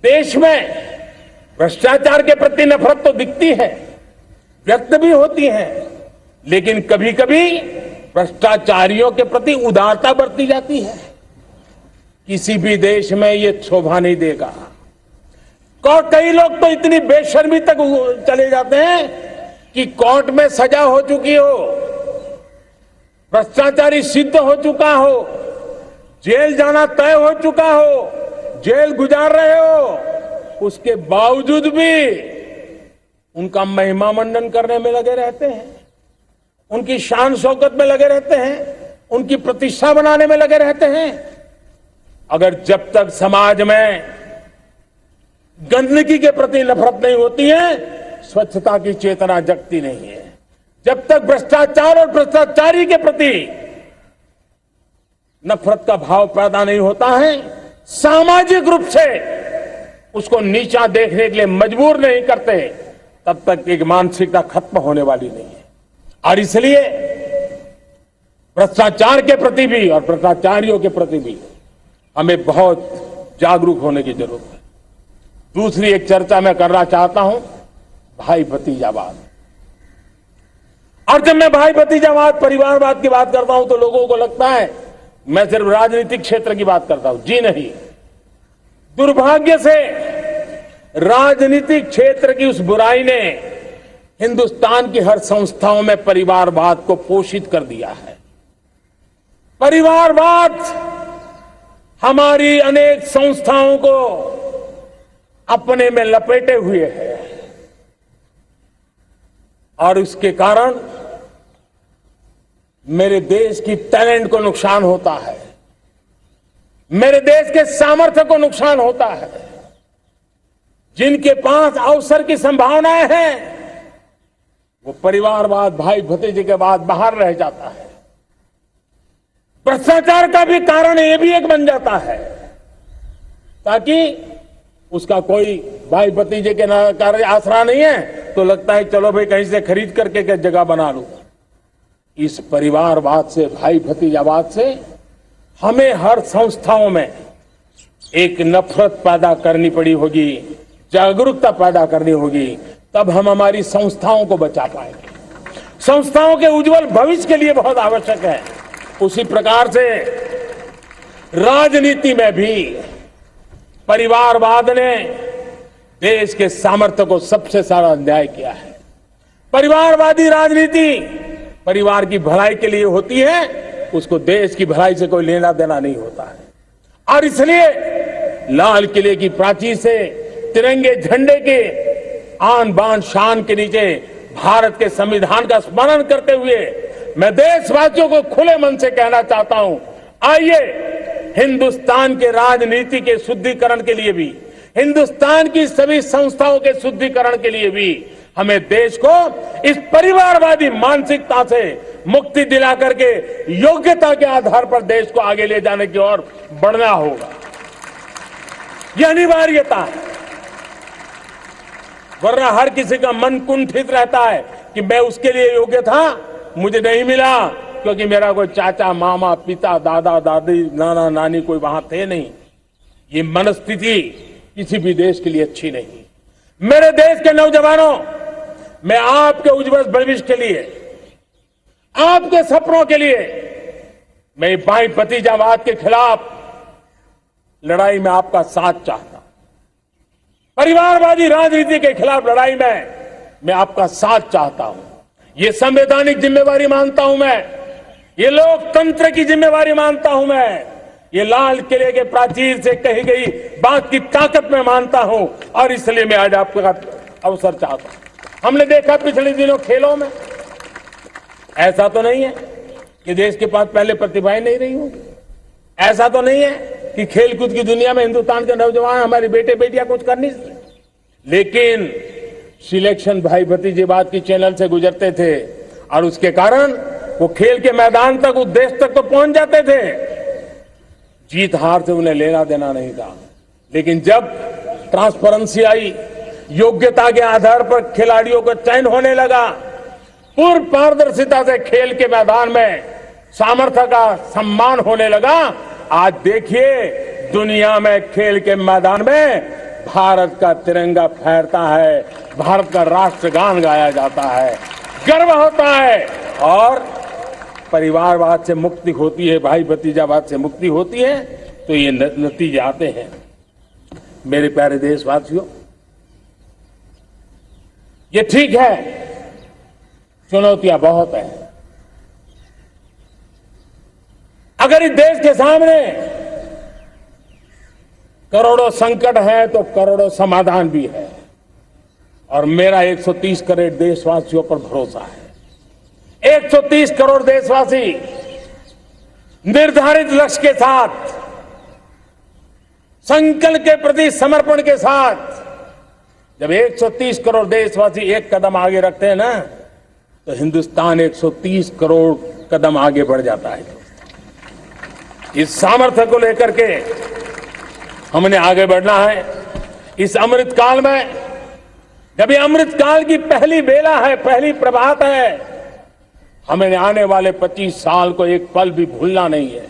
देश में भ्रष्टाचार के प्रति नफरत तो दिखती है, व्यक्त भी होती है, लेकिन कभी कभी भ्रष्टाचारियों के प्रति उदारता बरती जाती है। किसी भी देश में ये शोभा नहीं देगा। कई लोग तो इतनी बेशर्मी तक चले जाते हैं कि कोर्ट में सजा हो चुकी हो, भ्रष्टाचारी सिद्ध हो चुका हो, जेल जाना तय हो चुका हो, जेल गुजार रहे हो, उसके बावजूद भी उनका महिमा मंडन करने में लगे रहते हैं, उनकी शान शौकत में लगे रहते हैं, उनकी प्रतिष्ठा बनाने में लगे रहते हैं। अगर जब तक समाज में गंदगी के प्रति नफरत नहीं होती है, स्वच्छता की चेतना जगती नहीं है, जब तक भ्रष्टाचार और भ्रष्टाचारी के प्रति नफरत का भाव पैदा नहीं होता है, सामाजिक रूप से उसको नीचा देखने के लिए मजबूर नहीं करते, तब तक एक मानसिकता खत्म होने वाली नहीं है। और इसलिए भ्रष्टाचार के प्रति भी और भ्रष्टाचारियों के प्रति भी हमें बहुत जागरूक होने की जरूरत है। दूसरी एक चर्चा मैं करना चाहता हूं, भाई भतीजावाद। और जब मैं भाई भतीजावाद, परिवारवाद की बात करता हूं तो लोगों को लगता है मैं सिर्फ राजनीतिक क्षेत्र की बात करता हूं। जी नहीं, दुर्भाग्य से राजनीतिक क्षेत्र की उस बुराई ने हिंदुस्तान की हर संस्थाओं में परिवारवाद को पोषित कर दिया है। परिवारवाद हमारी अनेक संस्थाओं को अपने में लपेटे हुए है और उसके कारण मेरे देश की टैलेंट को नुकसान होता है, मेरे देश के सामर्थ्य को नुकसान होता है। जिनके पास अवसर की संभावनाएं हैं वो परिवारवाद, भाई भतीजे के बाद बाहर रह जाता है। भ्रष्टाचार का भी कारण ये भी एक बन जाता है ताकि उसका कोई भाई भतीजे के कार्य आसरा नहीं है तो लगता है चलो भाई कहीं से खरीद करके क्या जगह बना लूं। इस परिवारवाद से, भाई भतीजावाद से हमें हर संस्थाओं में एक नफरत पैदा करनी पड़ी होगी, जागरूकता पैदा करनी होगी, तब हम हमारी संस्थाओं को बचा पाएंगे। संस्थाओं के उज्जवल भविष्य के लिए बहुत आवश्यक है। उसी प्रकार से राजनीति में भी परिवारवाद ने देश के सामर्थ्य को सबसे सारा अन्याय किया है। परिवारवादी राजनीति परिवार की भलाई के लिए होती है, उसको देश की भलाई से कोई लेना देना नहीं होता है। और इसलिए लाल किले की प्राचीर से तिरंगे झंडे के आन बान शान के नीचे भारत के संविधान का स्मरण करते हुए मैं देशवासियों को खुले मन से कहना चाहता हूं, आइए हिंदुस्तान के राजनीति के शुद्धिकरण के लिए भी, हिंदुस्तान की सभी संस्थाओं के शुद्धिकरण के लिए भी हमें देश को इस परिवारवादी मानसिकता से मुक्ति दिला करके योग्यता के आधार पर देश को आगे ले जाने की ओर बढ़ना होगा। यह अनिवार्यता है, वरना हर किसी का मन कुंठित रहता है कि मैं उसके लिए योग्य था, मुझे नहीं मिला क्योंकि मेरा कोई चाचा, मामा, पिता, दादा, दादी, नाना, नानी कोई वहां थे नहीं। ये मनस्थिति किसी भी देश के लिए अच्छी नहीं। मेरे देश के नौजवानों, मैं आपके उज्जवल भविष्य के लिए, आपके सपनों के लिए, मैं भाई भतीजावाद के खिलाफ लड़ाई में आपका साथ चाहता हूं। परिवारवादी राजनीति के खिलाफ लड़ाई में मैं आपका साथ चाहता हूं। ये संवैधानिक जिम्मेवारी मानता हूं मैं, ये लोकतंत्र की जिम्मेवारी मानता हूं मैं, ये लाल किले के प्राचीर से कही गई बात की ताकत में मानता हूं और इसलिए मैं आज आपका अवसर चाहता हूं। हमने देखा पिछले दिनों खेलों में, ऐसा तो नहीं है कि देश के पास पहले प्रतिभाएं नहीं रही होंगी, ऐसा तो नहीं है कि खेलकूद की दुनिया में हिंदुस्तान के नौजवान, हमारे बेटे बेटियां कुछ कर नहीं सकते, लेकिन सिलेक्शन भाई भतीजेवाद की चैनल से गुजरते थे और उसके कारण वो खेल के मैदान तक, उस देश तक तो पहुंच जाते थे। जीत हार से उन्हें लेना देना नहीं था, लेकिन जब ट्रांसपेरेंसी आई, योग्यता के आधार पर खिलाड़ियों का चयन होने लगा, पूर्ण पारदर्शिता से खेल के मैदान में सामर्थ्य का सम्मान होने लगा, आज देखिए दुनिया में खेल के मैदान में भारत का तिरंगा फहरता है, भारत का राष्ट्रगान गाया जाता है, गर्व होता है और परिवारवाद से मुक्ति होती है, भाई भतीजावाद से मुक्ति होती है, तो ये नतीजे आते हैं। मेरे प्यारे देशवासियों, ये ठीक है, चुनौतियां बहुत हैं। अगर इस देश के सामने करोड़ों संकट है तो करोड़ों समाधान भी है, और मेरा 130 करोड़ देशवासियों पर भरोसा है। 130 करोड़ देशवासी निर्धारित लक्ष्य के साथ, संकल्प के प्रति समर्पण के साथ, जब 130 करोड़ देशवासी एक कदम आगे रखते हैं ना, तो हिंदुस्तान 130 करोड़ कदम आगे बढ़ जाता है। इस सामर्थ्य को लेकर के हमने आगे बढ़ना है। इस अमृत काल में, जब ये अमृत काल की पहली बेला है, पहली प्रभात है, हमें आने वाले 25 साल को एक पल भी भूलना नहीं है।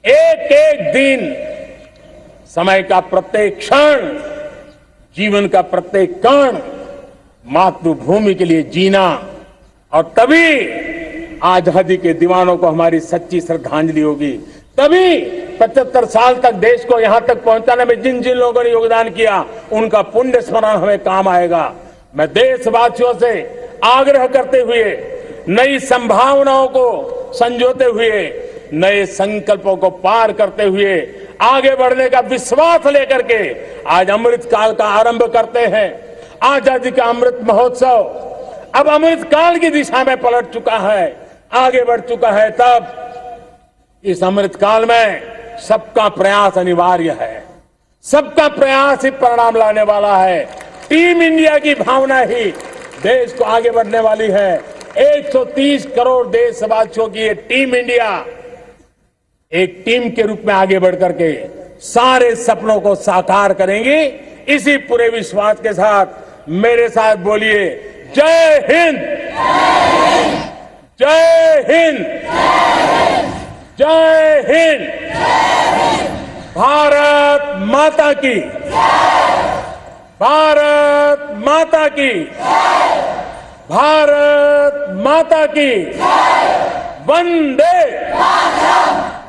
एक एक दिन, समय का प्रत्येक क्षण, जीवन का प्रत्येक कण मातृभूमि के लिए जीना, और तभी आजादी के दीवानों को हमारी सच्ची श्रद्धांजलि होगी। तभी 75 साल तक देश को यहां तक पहुंचाने में जिन जिन लोगों ने योगदान किया, उनका पुण्य स्मरण हमें काम आएगा। मैं देशवासियों से आग्रह करते हुए, नई संभावनाओं को संजोते हुए, नए संकल्पों को पार करते हुए, आगे बढ़ने का विश्वास लेकर के आज अमृत काल का आरंभ करते हैं। आजादी का अमृत महोत्सव अब अमृत काल की दिशा में पलट चुका है, आगे बढ़ चुका है। तब इस अमृत काल में सबका प्रयास अनिवार्य है, सबका प्रयास ही परिणाम लाने वाला है। टीम इंडिया की भावना ही देश को आगे बढ़ने वाली है। 130 करोड़ देशवासियों की ये टीम इंडिया एक टीम के रूप में आगे बढ़ करके सारे सपनों को साकार करेंगी। इसी पूरे विश्वास के साथ मेरे साथ बोलिए, जय हिंद, जय हिंद, जय हिंद। भारत माता की, भारत माता की, भारत माता की। वंदे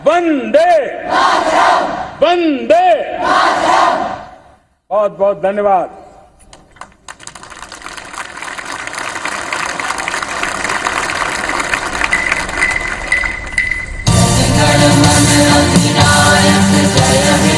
वंदे वंदे। बहुत बहुत धन्यवाद।
जय